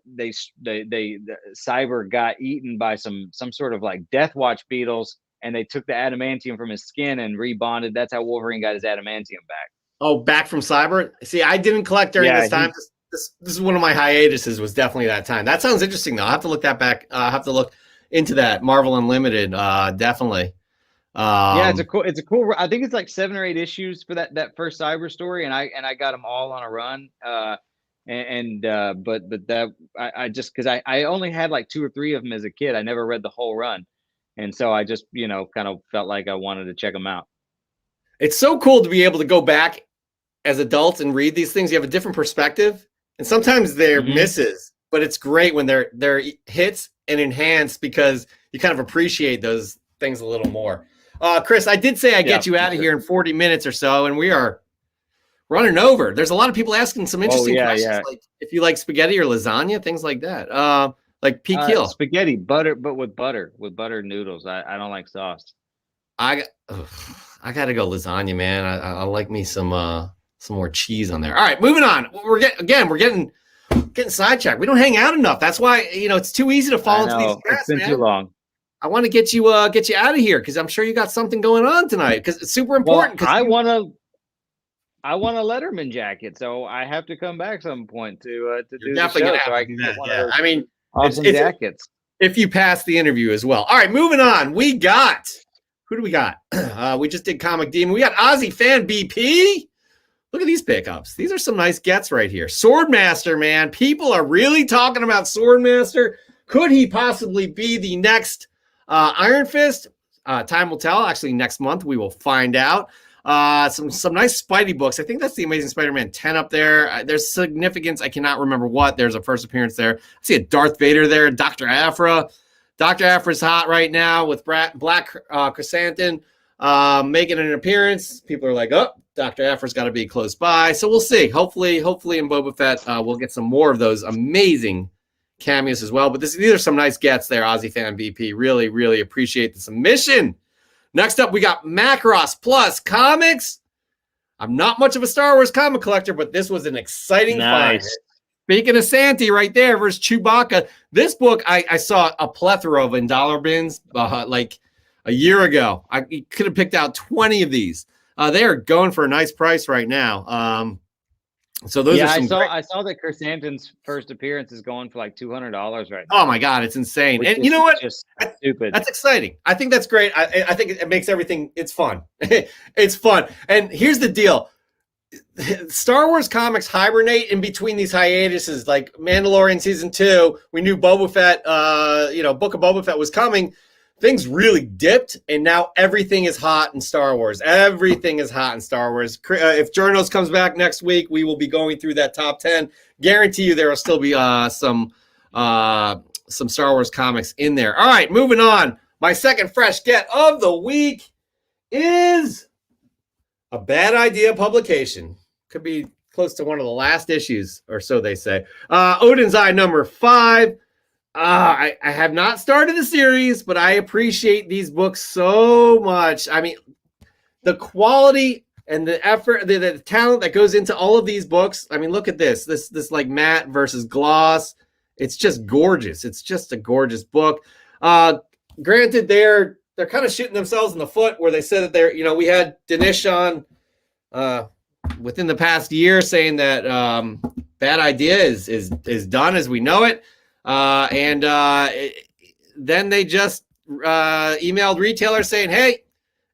Cyber got eaten by some sort of like Death Watch beetles, and they took the adamantium from his skin and rebonded. That's how Wolverine got his adamantium back. Oh, back from Cyber? See, I didn't collect during this time. This is one of my hiatuses. Was definitely that time. That sounds interesting, though. I have to look that back. I have to look into that Marvel Unlimited. Definitely. Yeah, it's a cool. I think it's like 7 or 8 issues for that first Cyber story, and I got them all on a run. But that I just because I only had like 2 or 3 of them as a kid. I never read the whole run, and so I just kind of felt like I wanted to check them out. It's so cool to be able to go back as adults and read these things. You have a different perspective, and sometimes they're misses, but it's great when they're hits and enhanced because you kind of appreciate those things a little more. Chris, I did say I'd get you out of here in 40 minutes or so, and we are running over. There's a lot of people asking some interesting questions, like if you like spaghetti or lasagna, things like that. Like Pete Keel. Spaghetti, butter, but with butter noodles. I don't like sauce. I got to go lasagna, man. I like me some more cheese on there. All right, moving on. We're getting sidetracked. We don't hang out enough. That's why it's too easy to fall into these traps. It's been too long. I want to get you out of here because I'm sure you got something going on tonight because it's super important. Well, I want a Letterman jacket, so I have to come back some point to do the show. So I can get one of those awesome jackets. If you pass the interview as well. All right, moving on. Who do we got? We just did Comic Demon. We got Aussie Fan BP. Look at these pickups. These are some nice gets right here. Swordmaster, man. People are really talking about Swordmaster. Could he possibly be the next Iron Fist? Time will tell. Actually, next month we will find out. Some nice Spidey books. I think that's the Amazing Spider-Man 10 up there. There's significance. I cannot remember what. There's a first appearance there. I see a Darth Vader there. Dr. Aphra. Dr. Aphra's hot right now with Black Chrysanthemum. making an appearance. People are like, oh, Dr. Aphra's got to be close by. So we'll see. Hopefully in Boba Fett, we'll get some more of those amazing cameos as well. But these are some nice gets there, Aussie Fan VP. Really, really appreciate the submission. Next up, we got Macross Plus Comics. I'm not much of a Star Wars comic collector, but this was an exciting find. Speaking of Santi right there versus Chewbacca, this book I saw a plethora of in dollar bins like a year ago. I could have picked out 20 of these. They are going for a nice price right now. So those are some I saw that Chris Anton's first appearance is going for like $200 right now. Oh my God, it's insane. And you know what? Just stupid. That's exciting. I think that's great. I think it makes everything, it's fun. It's fun. And here's the deal. Star Wars comics hibernate in between these hiatuses, like Mandalorian season 2. We knew Boba Fett, Book of Boba Fett was coming. Things really dipped, and now everything is hot in Star Wars. Everything is hot in Star Wars. If Journos comes back next week, we will be going through that top 10. Guarantee you there will still be some Star Wars comics in there. All right, moving on. My second fresh get of the week is a Bad Idea publication. Could be close to one of the last issues, or so they say. Odin's Eye number 5. I have not started the series, but I appreciate these books so much. I mean, the quality and the effort, the talent that goes into all of these books. I mean, look at this like matte versus gloss. It's just gorgeous. It's just a gorgeous book. Granted, they're kind of shooting themselves in the foot where they said that we had Dinesh on within the past year saying that Bad Idea is done as we know it. Then they just emailed retailers saying, hey,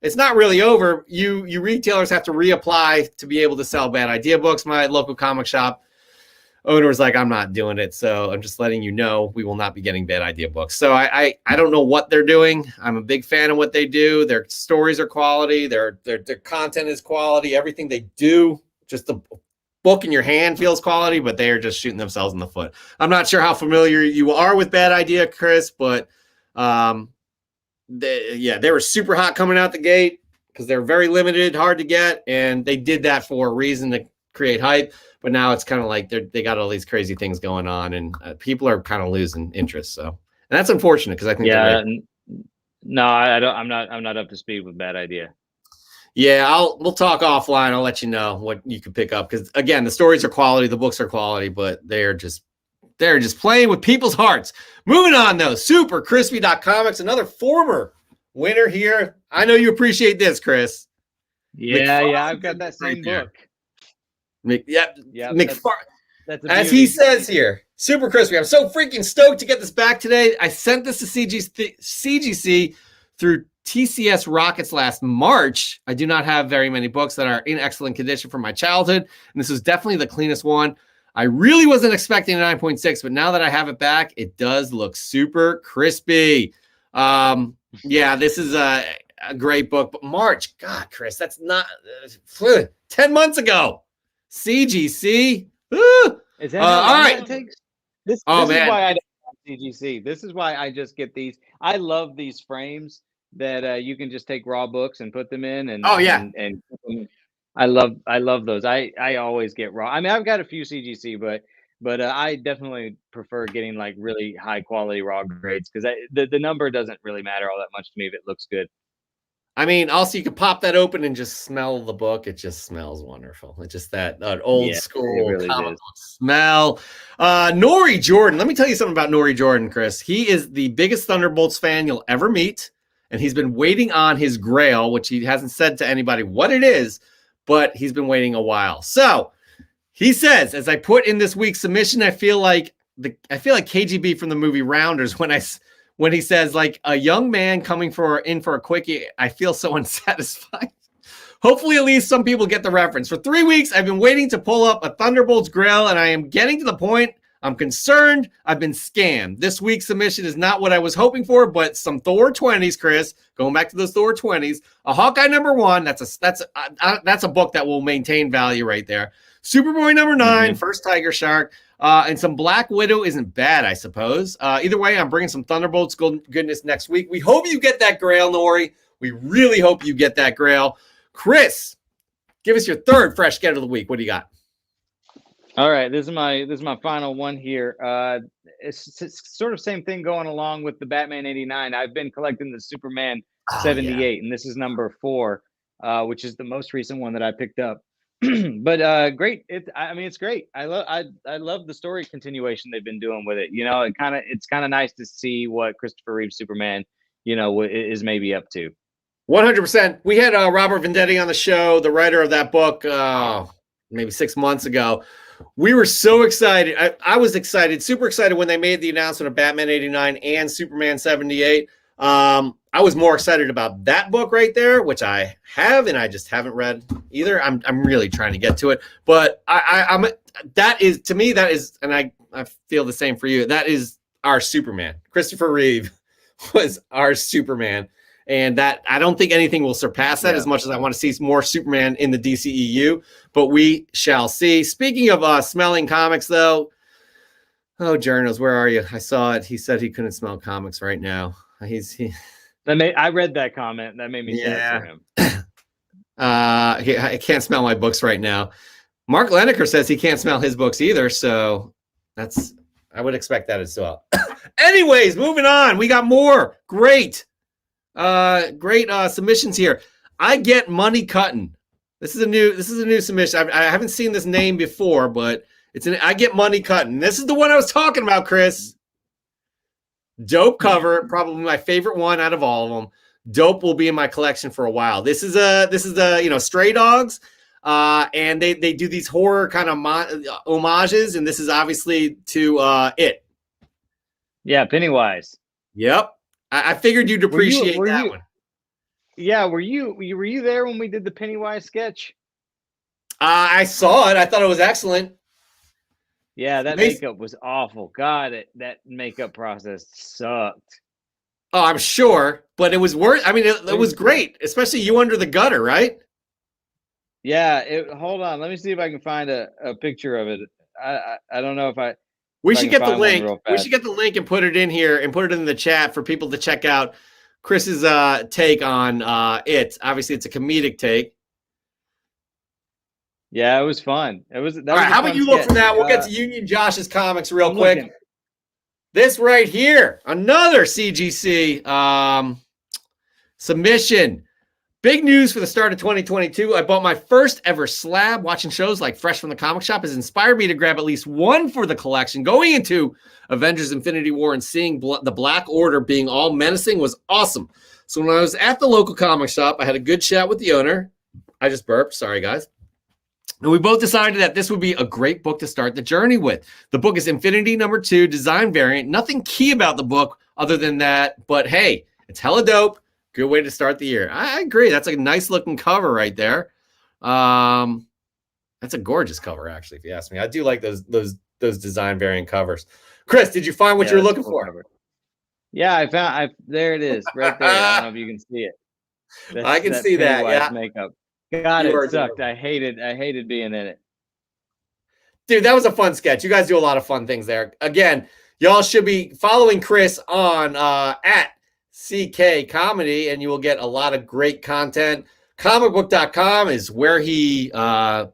it's not really over. You retailers have to reapply to be able to sell Bad Idea books. My local comic shop owner was like, I'm not doing it. So I'm just letting you know we will not be getting Bad Idea books. So I don't know what they're doing. I'm a big fan of what they do. Their stories are quality. Their content is quality. Everything they do, just the book in your hand feels quality, but they are just shooting themselves in the foot. I'm not sure how familiar you are with Bad Idea, Chris, but they were super hot coming out the gate because they're very limited, hard to get, and they did that for a reason to create hype. But now it's kind of like they got all these crazy things going on, and people are kind of losing interest. So, and that's unfortunate because I think no, I don't. I'm not up to speed with Bad Idea. Yeah, we'll talk offline. I'll let you know what you can pick up because again, the stories are quality, the books are quality, but they're just playing with people's hearts. Moving on though, supercrispy.comics, another former winner here. I know you appreciate this, Chris. Yeah, I've got that same book. That's as he says here, Super Crispy. I'm so freaking stoked to get this back today. I sent this to CGC through TCS Rockets last March. I do not have very many books that are in excellent condition from my childhood, and this is definitely the cleanest one. I really wasn't expecting a 9.6, but now that I have it back, it does look super crispy. This is a great book. But March, God, Chris, that's not 10 months ago. CGC. Is that all right? It takes? This is why I don't have CGC. This is why I just get these. I love these frames that you can just take raw books and put them in. And I love those. I always get raw. I mean, I've got a few CGC, but I definitely prefer getting like really high quality raw grades because the number doesn't really matter all that much to me if it looks good. I mean, also you can pop that open and just smell the book. It just smells wonderful. It's just that old school really comic book smell. Nori Jordan. Let me tell you something about Nori Jordan, Chris. He is the biggest Thunderbolts fan you'll ever meet. And he's been waiting on his grail, which he hasn't said to anybody what it is, but he's been waiting a while. So he says, as I put in this week's submission, I feel like KGB from the movie Rounders when he says, like a young man coming in for a quickie, I feel so unsatisfied. Hopefully, at least some people get the reference. For 3 weeks, I've been waiting to pull up a Thunderbolts grail, and I am getting to the point. I'm concerned. I've been scammed. This week's submission is not what I was hoping for, but some Thor 20s, Chris. Going back to those Thor 20s, a Hawkeye number 1. That's a book that will maintain value right there. Superboy number 9, first Tiger Shark. And some Black Widow isn't bad, I suppose. Either way, I'm bringing some Thunderbolts goodness next week. We hope you get that grail, Nori. We really hope you get that Grail. Chris, give us your third fresh get of the week. What do you got? All right, this is my final one here. It's sort of same thing going along with the Batman 89. I've been collecting the Superman 78, and this is number 4, which is the most recent one that I picked up. But great. It's great. I love the story continuation they've been doing with it. You know, it's kind of nice to see what Christopher Reeve Superman, you know, is maybe up to. 100%. We had Robert Venditti on the show, the writer of that book, maybe 6 months ago. We were so excited. I was excited, super excited when they made the announcement of Batman 89 and Superman 78. I was more excited about that book right there, which I have, and I just haven't read either. I'm really trying to get to it, but that is, to me, that is, and I feel the same for you. That is our Superman. Christopher Reeve was our Superman. And that I don't think anything will surpass that, as much as I want to see more Superman in the DCEU, but we shall see. Speaking of smelling comics, though, Journals, where are you? I saw it. He said he couldn't smell comics right now. I read that comment. That made me sad for him. I can't smell my books right now. Mark Leneker says he can't smell his books either, so I would expect that as well. Anyways, moving on. We got more. Great submissions here. I Get Money Cutting. This is a new submission. I haven't seen this name before, but I Get Money Cutting. This is the one I was talking about, Chris. Dope cover, probably my favorite one out of all of them. Dope will be in my collection for a while. This is the Stray Dogs, and they do these horror kind of homages, and this is obviously to It. Yeah, Pennywise. Yep. I figured you'd appreciate that one. Yeah, were you there when we did the Pennywise sketch? I saw it. I thought it was excellent. Yeah, that makeup was awful. God, that makeup process sucked. Oh, I'm sure, but it was worth. I mean, it was great, especially you under the gutter, right? Yeah. Hold on, let me see if I can find a picture of it. I don't know if I. We should get the link. We should get the link and put it in here and put it in the chat for people to check out Chris's take on it. Obviously, it's a comedic take. Yeah, it was fun. All right, how about you look from that? We'll get to Union Josh's comics real quick. This right here, another CGC submission. Big news for the start of 2022. I bought my first ever slab. Watching shows like Fresh from the Comic Shop has inspired me to grab at least one for the collection. Going into Avengers Infinity War and seeing the Black Order being all menacing was awesome. So when I was at the local comic shop, I had a good chat with the owner. I just burped. Sorry, guys. And we both decided that this would be a great book to start the journey with. The book is Infinity Number 2, design variant. Nothing key about the book other than that, but hey, it's hella dope. Good way to start the year. I agree. That's a nice looking cover right there. That's a gorgeous cover, actually, if you ask me. I do like those design variant covers. Chris, did you find what you're looking for? Cover. Yeah, there it is, right there. I don't know if you can see it. I can see that. Yeah. Makeup. God, it sucked. I hated being in it. Dude, that was a fun sketch. You guys do a lot of fun things there. Again, y'all should be following Chris on at CK Comedy, and you will get a lot of great content. Comicbook.com is where he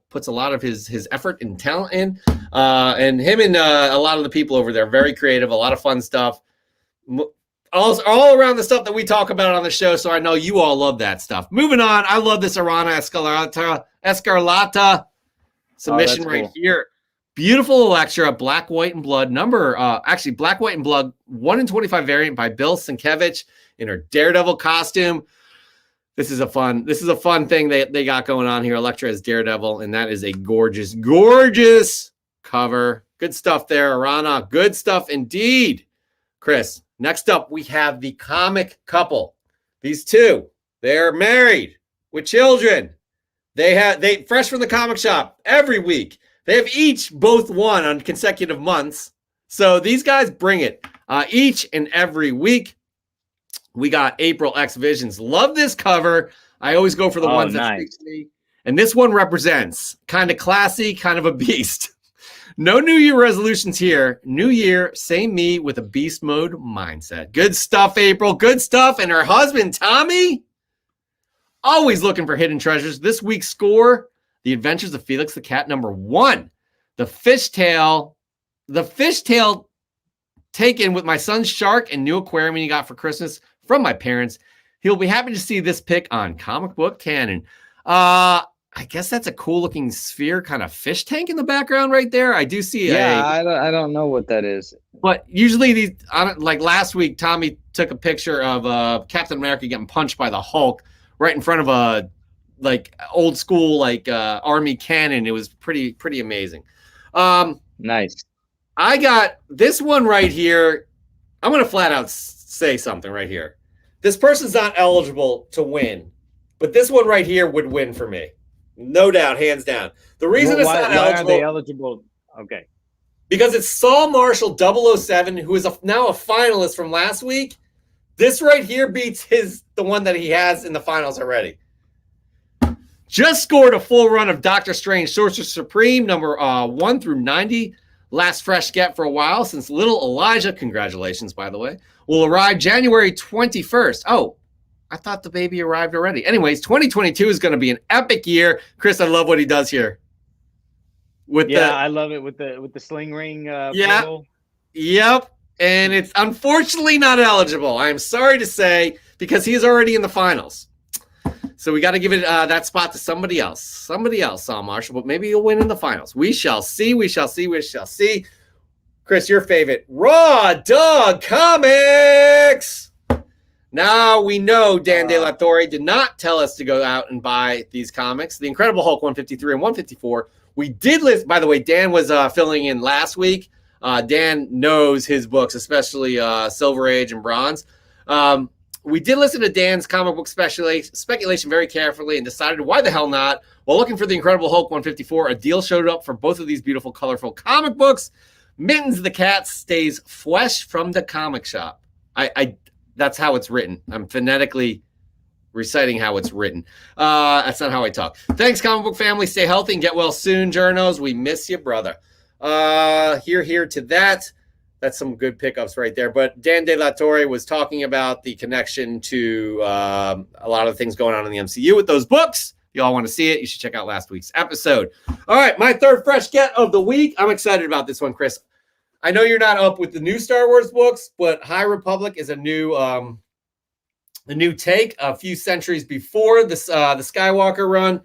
puts a lot of his effort and talent in. And him and a lot of the people over there, very creative, a lot of fun stuff. All around the stuff that we talk about on the show, so I know you all love that stuff. Moving on, I love this Arana Escarlata submission right here. Beautiful Electra, Black, White, and Blood number. Actually, Black, White, and Blood 1 in 25 variant by Bill Sienkiewicz in her Daredevil costume. This is a fun thing they got going on here. Electra is Daredevil, and that is a gorgeous, gorgeous cover. Good stuff there, Arana. Good stuff indeed. Chris, next up, we have the comic couple. These two, they're married with children. They fresh from the comic shop every week. They have each both won on consecutive months. So these guys bring it each and every week. We got April X Visions. Love this cover. I always go for the ones that speak to me. And this one represents kind of classy, kind of a beast. No New Year resolutions here. New Year, same me with a beast mode mindset. Good stuff, April. Good stuff. And her husband, Tommy. always looking for hidden treasures. This week's score, The Adventures of Felix the Cat, #1. The fishtail taken with my son's shark and new aquarium he got for Christmas from my parents. He'll be happy to see this pick on Comic Book Canon. I guess that's a cool looking sphere kind of fish tank in the background right there. I do see. I don't know what that is. But usually these, like last week, Tommy took a picture of Captain America getting punched by the Hulk right in front of a like old school like army cannon. It was pretty amazing. Nice. I got this one right here. I'm gonna flat out say something right here. This person's not eligible to win, but this one right here would win for me. No doubt, hands down. The reason it's not eligible. Why are they eligible? Okay. Because it's Saul Marshall 007, who is now a finalist from last week. This right here beats the one that he has in the finals already. Just scored a full run of Doctor Strange Sorcerer Supreme, number 1 through 90. Last fresh get for a while since little Elijah, congratulations, by the way, will arrive January 21st. Oh, I thought the baby arrived already. Anyways, 2022 is going to be an epic year. Chris, I love what he does here. I love it with the sling ring. Yep. And it's unfortunately not eligible. I am sorry to say, because he is already in the finals. So we got to give it that spot to somebody else. Saul Marshall, but maybe he'll win in the finals. We shall see. Chris, your favorite, Raw Dog Comics. Now we know Dan De La Torre did not tell us to go out and buy these comics. The Incredible Hulk 153 and 154. We did list, by the way, Dan was filling in last week. Dan knows his books, especially Silver Age and Bronze. We did listen to Dan's comic book speculation very carefully and decided why the hell not. While looking for the Incredible Hulk 154, a deal showed up for both of these beautiful, colorful comic books. Mittens the Cat stays fresh from the comic shop. That's how it's written. I'm phonetically reciting how it's written. That's not how I talk. Thanks, comic book family. Stay healthy and get well soon, journos. We miss you, brother. Here to that. That's some good pickups right there. But Dan De La Torre was talking about the connection to a lot of things going on in the MCU with those books. If you all want to see it, you should check out last week's episode. All right, my third fresh get of the week. I'm excited about this one, Chris. I know you're not up with the new Star Wars books, but High Republic is a new take a few centuries before the Skywalker run.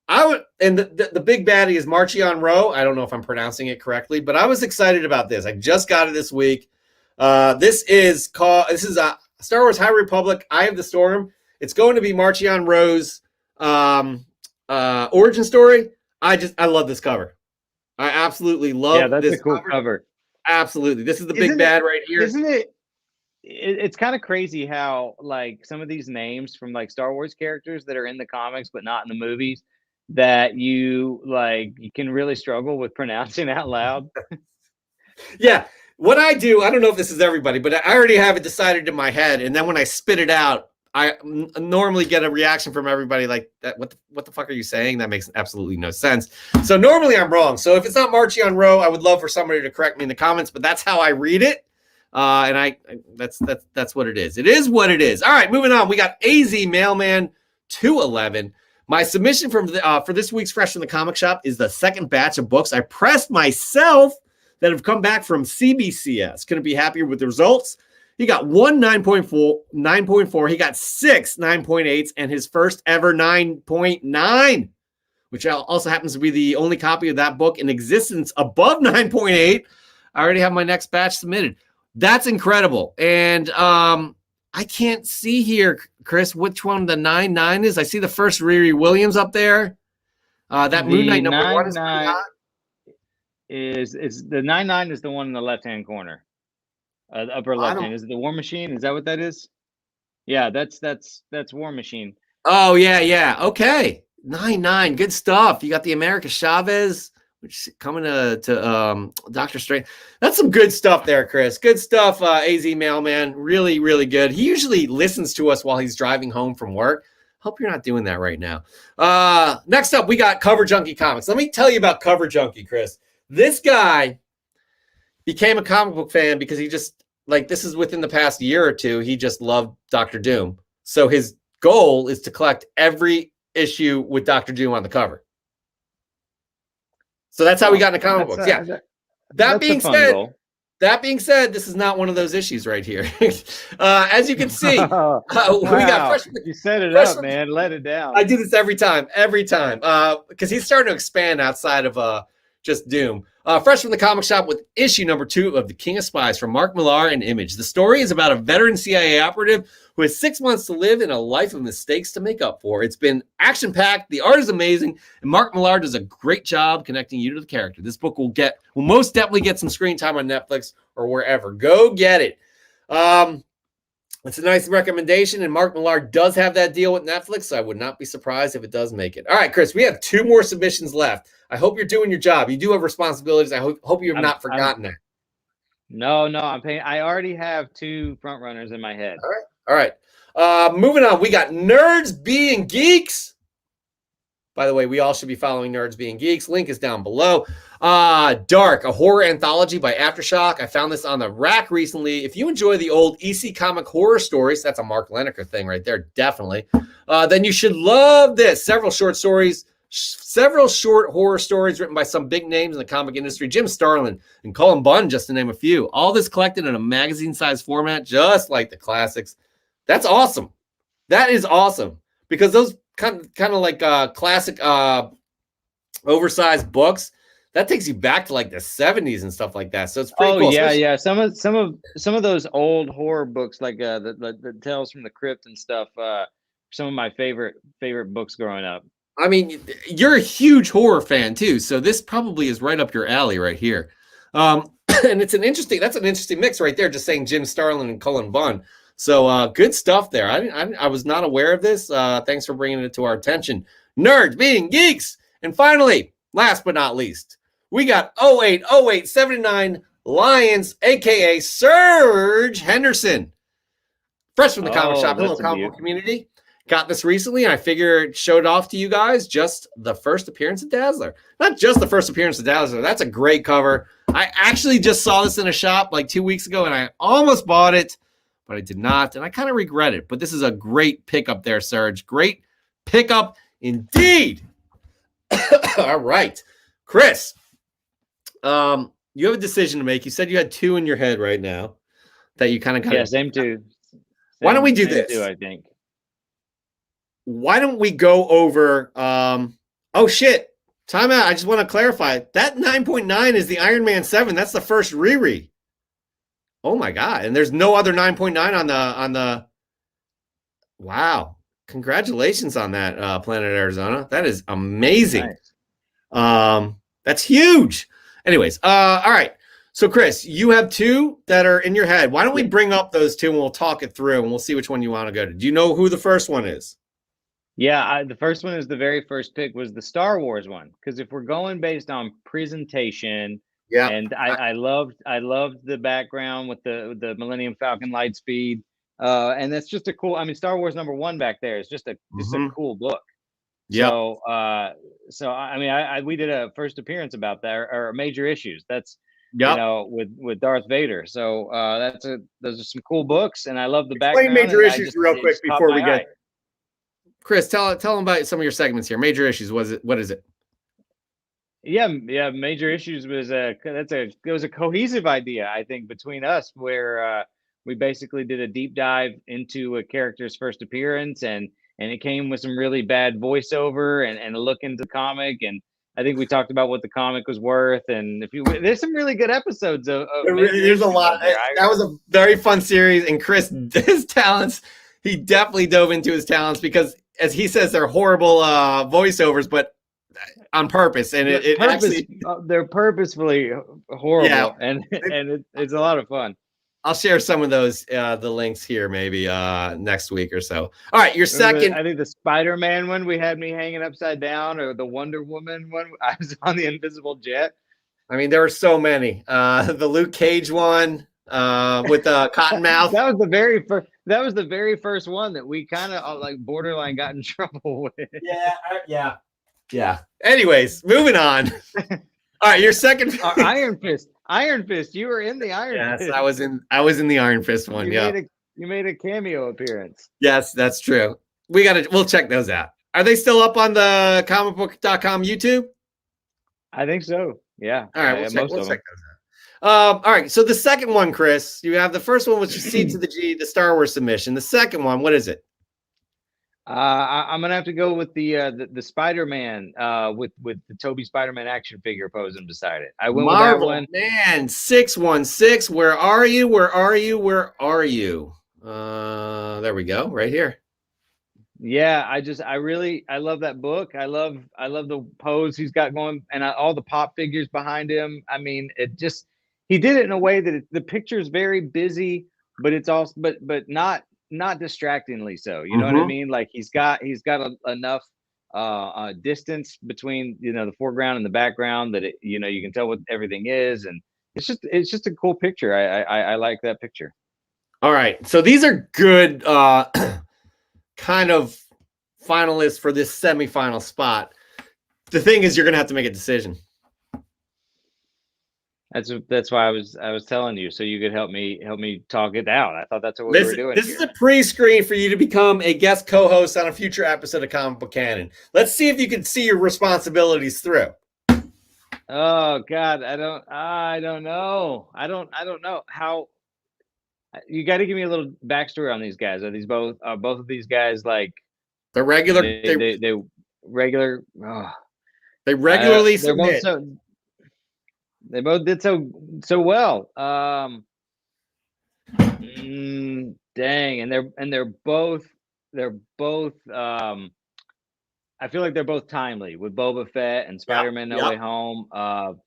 The big baddie is Marchion Ro. I don't know if I'm pronouncing it correctly, but I was excited about this. I just got it this week. This is a Star Wars High Republic, Eye of the Storm. It's going to be Marchion Ro's origin story. I love this cover. I absolutely love this. That's a cool cover. Absolutely. This is the big bad right here. Isn't it? It's kind of crazy how like some of these names from like Star Wars characters that are in the comics but not in the movies that you can really struggle with pronouncing out loud. Yeah. What I do, I don't know if this is everybody, but I already have it decided in my head. And then when I spit it out, I normally get a reaction from everybody like that. What the fuck are you saying? That makes absolutely no sense. So normally I'm wrong. So if it's not Marchion Ro, I would love for somebody to correct me in the comments, but that's how I read it. That's what it is. It is what it is. All right, moving on. We got AZ Mailman 211. My submission for this week's Fresh from the Comic Shop is the second batch of books I pressed myself that have come back from CBCS. Couldn't be happier with the results. He got 1 9.4. He got 6 9.8s and his first ever 9.9, which also happens to be the only copy of that book in existence above 9.8. I already have my next batch submitted. That's incredible. And I can't see here, Chris, which one the 9.9 is. I see the first Riri Williams up there. That Moon Knight number 1 is pretty hot. Is the 9.9 is the one in the left-hand corner. Upper left hand. Is it the War Machine? Is that what that is? Yeah, that's War Machine. Oh, yeah. Okay. 9.9. Good stuff. You got the America Chavez, which is coming to Doctor Strange. That's some good stuff there, Chris. Good stuff, AZ Mailman. Really, really good. He usually listens to us while he's driving home from work. Hope you're not doing that right now. Next up, we got Cover Junkie Comics. Let me tell you about Cover Junkie, Chris. This guy became a comic book fan because he just, this is within the past year or two, he just loved Doctor Doom. So his goal is to collect every issue with Dr. Doom on the cover. So that's how we got into comic books. That being said, this is not one of those issues right here. As you can see, we got fresh. You set it up, man. Let it down. I do this every time, because he's starting to expand outside of just Doom. Fresh from the comic shop with issue number 2 of The King of Spies from Mark Millar and Image. The story is about a veteran CIA operative who has 6 months to live in a life of mistakes to make up for. It's been action-packed, the art is amazing, and Mark Millar does a great job connecting you to the character. This book will most definitely get some screen time on Netflix or wherever. Go get it. It's a nice recommendation, and Mark Millar does have that deal with Netflix, so I would not be surprised if it does make it. All right, Chris, we have 2 more submissions left. I hope you're doing your job. You do have responsibilities. I hope you have not forgotten that. No, I'm paying. I already have 2 front runners in my head. All right. Moving on, we got Nerds Being Geeks. By the way, we all should be following Nerds Being Geeks. Link is down below. Dark, a horror anthology by Aftershock. I found this on the rack recently. If you enjoy the old EC comic horror stories, that's a Mark Leneker thing right there, definitely. Then you should love this. Several short horror stories written by some big names in the comic industry. Jim Starlin and Cullen Bunn, just to name a few. All this collected in a magazine-sized format, just like the classics. That's awesome. That is awesome. Because those kind of like classic oversized books, that takes you back to like the 70s and stuff like that. So it's pretty cool. Yeah. Some of those old horror books, like the Tales from the Crypt and stuff, some of my favorite books growing up. I mean, you're a huge horror fan too, so this probably is right up your alley right here. And that's an interesting mix right there, just saying Jim Starlin and Cullen Bunn. So good stuff there. I was not aware of this. Thanks for bringing it to our attention. Nerds Being Geeks. And finally, last but not least, we got 080879 Lions, a.k.a. Serge Henderson. Fresh from the comic shop, hello comic book community. Got this recently, and I figured showed off to you guys just the first appearance of Dazzler. Not just the first appearance of Dazzler. That's a great cover. I actually just saw this in a shop like 2 weeks ago, and I almost bought it, but I did not, and I kind of regret it. But this is a great pickup there, Serge. Great pickup indeed. All right. Chris, you have a decision to make. You said you had 2 in your head right now that you kind of got. Yeah, same 2. Why don't we do this? 2, I think. Why don't we go over oh shit, time out. I just want to clarify that 9.9 is the Iron Man 7. That's the first Riri. Oh my god. And there's no other 9.9 on the wow. Congratulations on that, Planet Arizona. That is amazing. Nice. That's huge. Anyways, all right. So Chris, you have 2 that are in your head. Why don't we bring up those 2 and we'll talk it through and we'll see which one you want to go to. Do you know who the first one is? Yeah, the first one is the very first pick was the Star Wars one, because if we're going based on presentation, and I loved the background with the Millennium Falcon Lightspeed, and that's just a cool. I mean, Star Wars #1 back there is just a cool book. Yeah. So I mean, we did a first appearance about that, or major issues. That's with Darth Vader. So those are some cool books, and I love the background. Explain major issues real quick before we get. Chris, tell them about some of your segments here. Major issues. What is it? Yeah. Major issues was it was a cohesive idea, I think, between us, where we basically did a deep dive into a character's first appearance, and it came with some really bad voiceover and a look into the comic, and I think we talked about what the comic was worth, and there's some really good episodes of there's a lot. That was a very fun series, and Chris, his talents, he definitely dove into his talents because, as he says, they're horrible voiceovers, but on purpose, and they're purposefully horrible, and it's a lot of fun. I'll share some of those the links here maybe next week or so. All right, your second. I think the Spider-Man one, we had me hanging upside down, or the Wonder Woman one, I was on the invisible jet. I mean, there were so many. The Luke Cage one with Cottonmouth. That was the very first one that we kind of like borderline got in trouble with. Yeah. Anyways, moving on. All right, your second. Iron Fist. You were in the Iron Fist. I was in the Iron Fist one. You made a cameo appearance. Yes, that's true. We'll check those out. Are they still up on the comicbook.com YouTube? I think so. Yeah. All right, most we'll of check them. those out. All right, so the second one, Chris, you have the first one, which is C to the G, the Star Wars submission. The second one, what is it? I'm gonna have to go with the Spider-Man with the Toby Spider-Man action figure posing beside it. I went Marvel, with that one. man, 616. Where are you? Where are you? Where are you? There we go, right here. Yeah, I love that book. I love the pose he's got going, and all the pop figures behind him. I mean, he did it in a way that the picture is very busy, but it's also but not distractingly so. You know what I mean? Like he's got enough distance between the foreground and the background that you can tell what everything is, and it's just a cool picture. I like that picture. All right, so these are good kind of finalists for this semifinal spot. The thing is, you're gonna have to make a decision. That's why I was telling you, so you could help me talk it out. I thought that's what we were doing. This is a pre-screen for you to become a guest co-host on a future episode of Comic Book Canon. Let's see if you can see your responsibilities through. Oh God, I don't know. I don't know how. You got to give me a little backstory on these guys. Are both of these guys like they're regular? They regular. Oh, they regularly they're submit. They both did so well. Dang, and they're both. I feel like they're both timely with Boba Fett and Spider-Man No Way Home. God,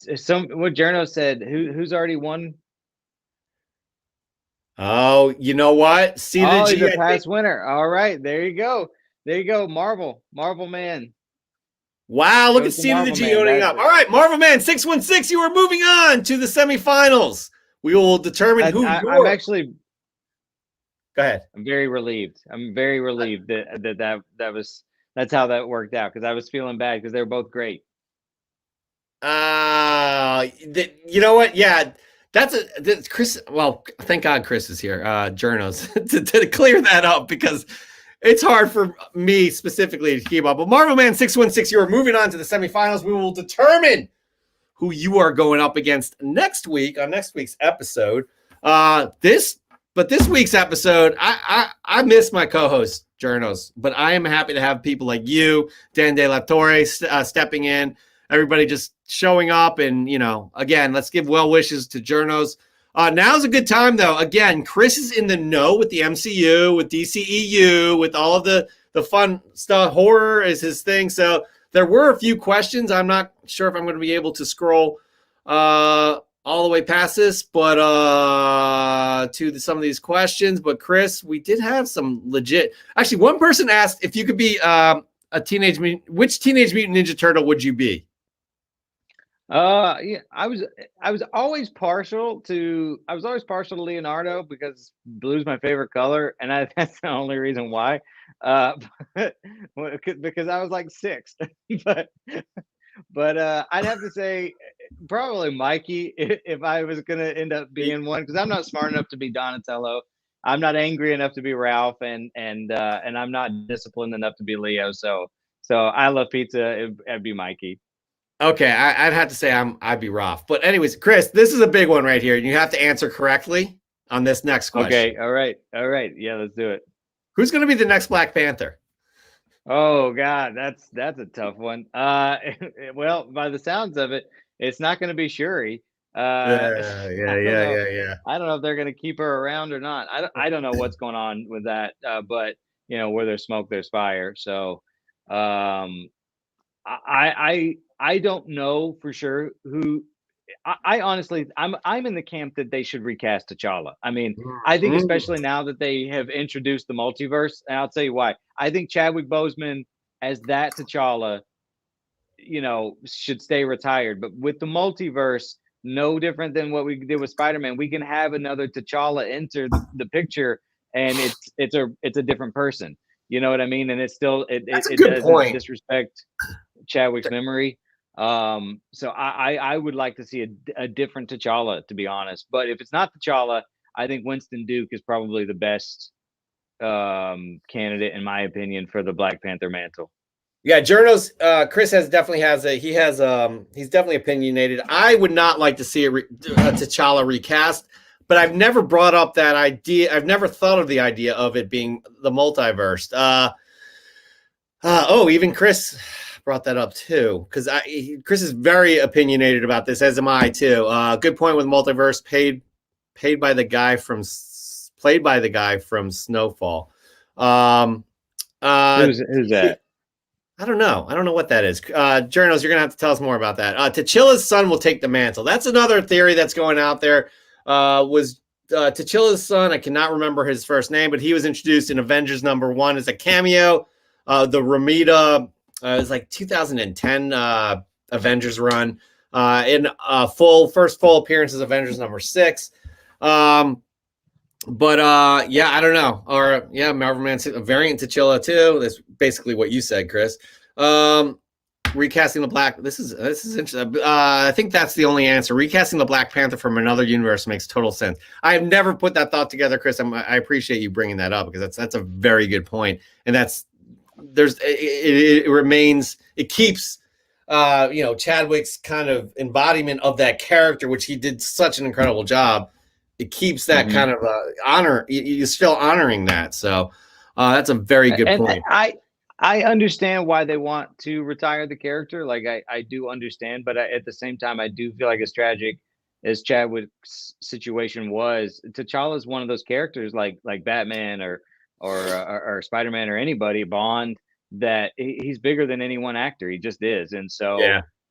it's what Journo said. Who's already won? Oh, you know what? He's a past winner. All right, there you go. Marvel Man. Wow, look at C to the G owning up. All right, Marvel Man 616. You are moving on to the semifinals. We will determine who. I'm actually. Go ahead. I'm very relieved. That's how that worked out, because I was feeling bad because they were both great. You know what? Yeah, that's Chris. Well, thank God Chris is here. Journos to clear that up, because it's hard for me specifically to keep up. But Marvel Man 616, you are moving on to the semifinals. We will determine who you are going up against next week on next week's episode. This week's episode, I miss my co-host Journos, but I am happy to have people like you, Dan De La Torre, stepping in. Everybody just showing up, and again, let's give well wishes to Journos. Now's a good time, though. Again, Chris is in the know with the MCU, with DCEU, with all of the fun stuff. Horror is his thing. So there were a few questions. I'm not sure if I'm going to be able to scroll all the way past this, but some of these questions. But Chris, we did have some legit. Actually, one person asked if you could be a teenage mutant. Which Teenage Mutant Ninja Turtle would you be? Yeah, I was always partial to Leonardo, because blue's my favorite color, and that's the only reason why. Because I was like 6, but I'd have to say probably Mikey if I was gonna end up being one, because I'm not smart enough to be Donatello. I'm not angry enough to be Ralph, and I'm not disciplined enough to be Leo. So I love pizza. It'd be Mikey. Okay, I'd have to say I'd be Ralph. But anyways, Chris, this is a big one right here. You have to answer correctly on this next question. Okay, all right. Yeah, let's do it. Who's going to be the next Black Panther? Oh God, that's a tough one. Well, by the sounds of it, it's not going to be Shuri. Yeah. I don't know if they're going to keep her around or not. I don't know what's going on with that. But where there's smoke, there's fire. So, I don't know for sure who. I honestly, I'm in the camp that they should recast T'Challa. I mean, I think especially now that they have introduced the multiverse, and I'll tell you why. I think Chadwick Boseman as that T'Challa, should stay retired. But with the multiverse, no different than what we did with Spider-Man, we can have another T'Challa enter the picture, and it's a different person. You know what I mean? And it's still it doesn't disrespect Chadwick's memory. So I would like to see a different T'Challa, to be honest. But if it's not T'Challa, I think Winston Duke is probably the best candidate, in my opinion, for the Black Panther mantle. Yeah, Journo's Chris he's definitely opinionated. I would not like to see a T'Challa recast, but I've never brought up that idea. I've never thought of the idea of it being the multiverse. Even Chris brought that up too, because Chris is very opinionated about this, as am I too. Good point with multiverse. Played by the guy from Snowfall. Who's that? I don't know. I don't know what that is. Journos, you're going to have to tell us more about that. T'Chilla's son will take the mantle. That's another theory that's going out there. Was T'Chilla's son, I cannot remember his first name, but he was introduced in Avengers #1 as a cameo. The Ramita, it was like 2010 Avengers run. In first full appearance as Avengers #6. I don't know. Or Marvel Man's a variant T'Challa too. That's basically what you said, Chris. Recasting the Black. This is interesting. I think that's the only answer. Recasting the Black Panther from another universe makes total sense. I have never put that thought together, Chris. I appreciate you bringing that up, because that's a very good point. And it keeps Chadwick's kind of embodiment of that character, which he did such an incredible job. It keeps that kind of honor. You're still honoring that. So that's a very good point. I understand why they want to retire the character. Like I do understand, but at the same time, I do feel like as tragic as Chadwick's situation was, T'Challa is one of those characters like Batman or Spider-Man or anybody, Bond, that he's bigger than any one actor. He just is. And so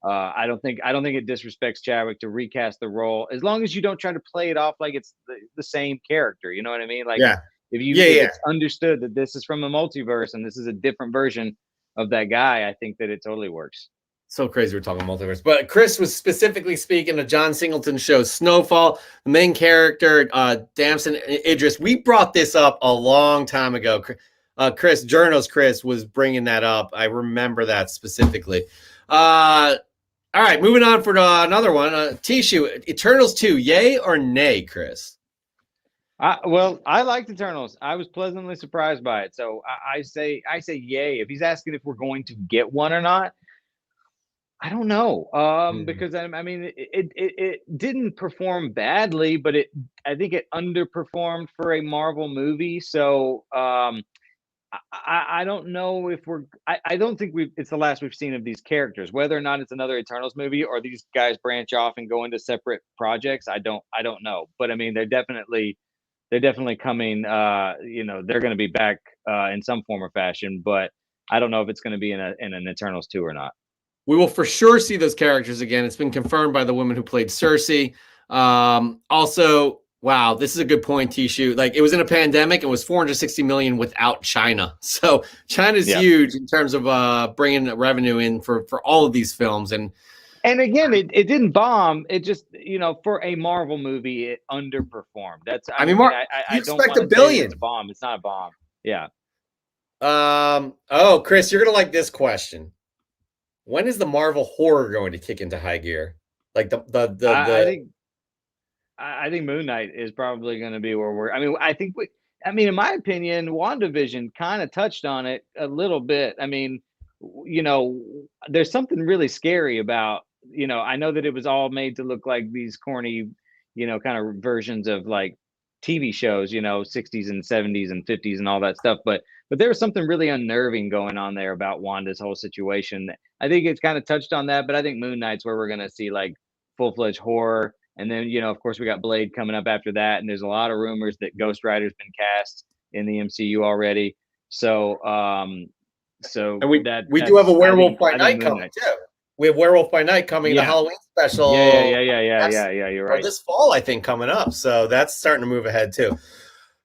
I don't think it disrespects Chadwick to recast the role, as long as you don't try to play it off like it's the same character. You know what I mean? Like if it's understood that this is from a multiverse and this is a different version of that guy, I think that it totally works. So crazy we're talking multiverse. But Chris was specifically speaking of John Singleton's show Snowfall. The main character, Damson Idris. We brought this up a long time ago. Chris was bringing that up. I remember that specifically. All right, moving on for another one. Tishu, Eternals 2, yay or nay, Chris? Well, I liked Eternals. I was pleasantly surprised by it. So I say yay. If he's asking if we're going to get one or not, I don't know. Because I mean, it didn't perform badly, but I think it underperformed for a Marvel movie. So I don't know if I don't think it's the last we've seen of these characters. Whether or not it's another Eternals movie or these guys branch off and go into separate projects, I don't know. But I mean, they're definitely coming. They're going to be back in some form or fashion. But I don't know if it's going to be in an Eternals 2 or not. We will for sure see those characters again. It's been confirmed by the woman who played Cersei. Also, wow, this is a good point, Tishu. Like, it was in a pandemic. It was $460 million without China. So China's huge in terms of bringing revenue in for all of these films. And again, it didn't bomb. It just, for a Marvel movie, it underperformed. That's, I mean, you expect $1 billion. It's a bomb. It's not a bomb. Yeah. Chris, you're going to like this question. When is the Marvel horror going to kick into high gear? Like I think Moon Knight is probably going to be where we're. In my opinion, WandaVision kind of touched on it a little bit. I mean, there's something really scary about. I know that it was all made to look like these corny, kind of versions of like TV shows, 60s and 70s and 50s and all that stuff. But there was something really unnerving going on there about Wanda's whole situation. I think it's kind of touched on that, but I think Moon Knight's where we're going to see like full-fledged horror. And then, of course, we got Blade coming up after that. And there's a lot of rumors that Ghost Rider's been cast in the MCU already. So, we do have a Werewolf by Night coming too. We have Werewolf by Night coming, the Halloween special. Yeah. You're right. This fall, I think, coming up. So that's starting to move ahead too.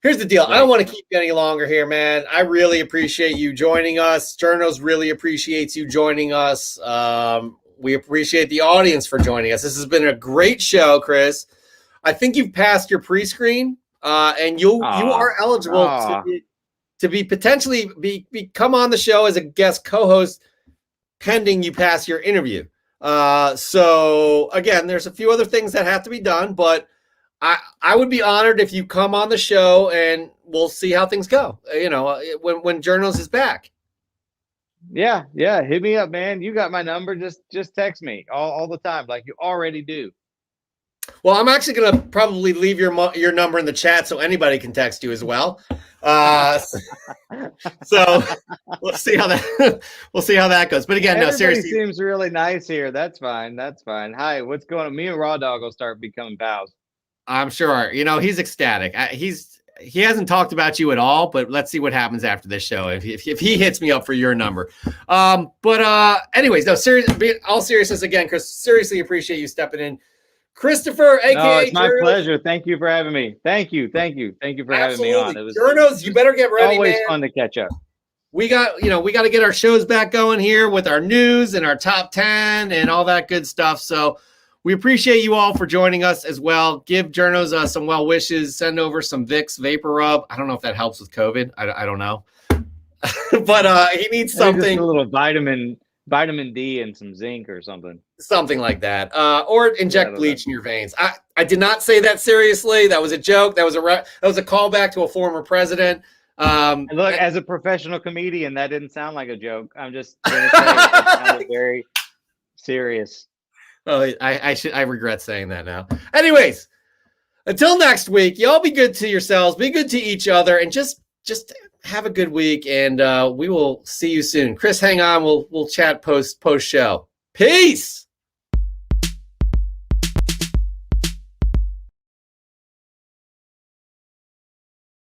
Here's the deal. Right. I don't want to keep you any longer here, man. I really appreciate you joining us. Journos really appreciates you joining us. We appreciate the audience for joining us. This has been a great show, Chris. I think you've passed your pre-screen, and you are eligible to be potentially come on the show as a guest co-host, pending you pass your interview. So again, there's a few other things that have to be done, but I would be honored if you come on the show and we'll see how things go. When Journos is back. Yeah. Hit me up, man. You got my number. Just text me all the time, like you already do. Well, I'm actually going to probably leave your number in the chat so anybody can text you as well. So we'll see how that goes. But again, Everybody no, seriously, seems really nice here. That's fine. Hi, what's going on? Me and Raw Dog will start becoming pals. I'm sure. He's ecstatic. He hasn't talked about you at all, but let's see what happens after this show if he hits me up for your number. But anyways, no, all seriousness again, Chris. Seriously appreciate you stepping in. Christopher, aka no, it's my Journos. pleasure. Thank you for having me. Thank you for having me on. It was Journos, you better get ready, always man. fun to catch up. We got to get our shows back going here with our news and our top 10 and all that good stuff. So we appreciate you all for joining us as well. Give Journos some well wishes. Send over some Vicks Vapor Rub. I don't know if that helps with COVID. I don't know, but he needs something. Just a little vitamin D and some zinc or something like that, or inject bleach in your veins. I did not say that seriously. That was a joke. That was a callback to a former president. And look, as a professional comedian, that didn't sound like a joke. I'm just going to say it sounded very serious. Oh, I regret saying that now. Anyways, until next week, y'all be good to yourselves, be good to each other, and just have a good week. And we will see you soon. Chris, hang on. We'll chat post show. Peace.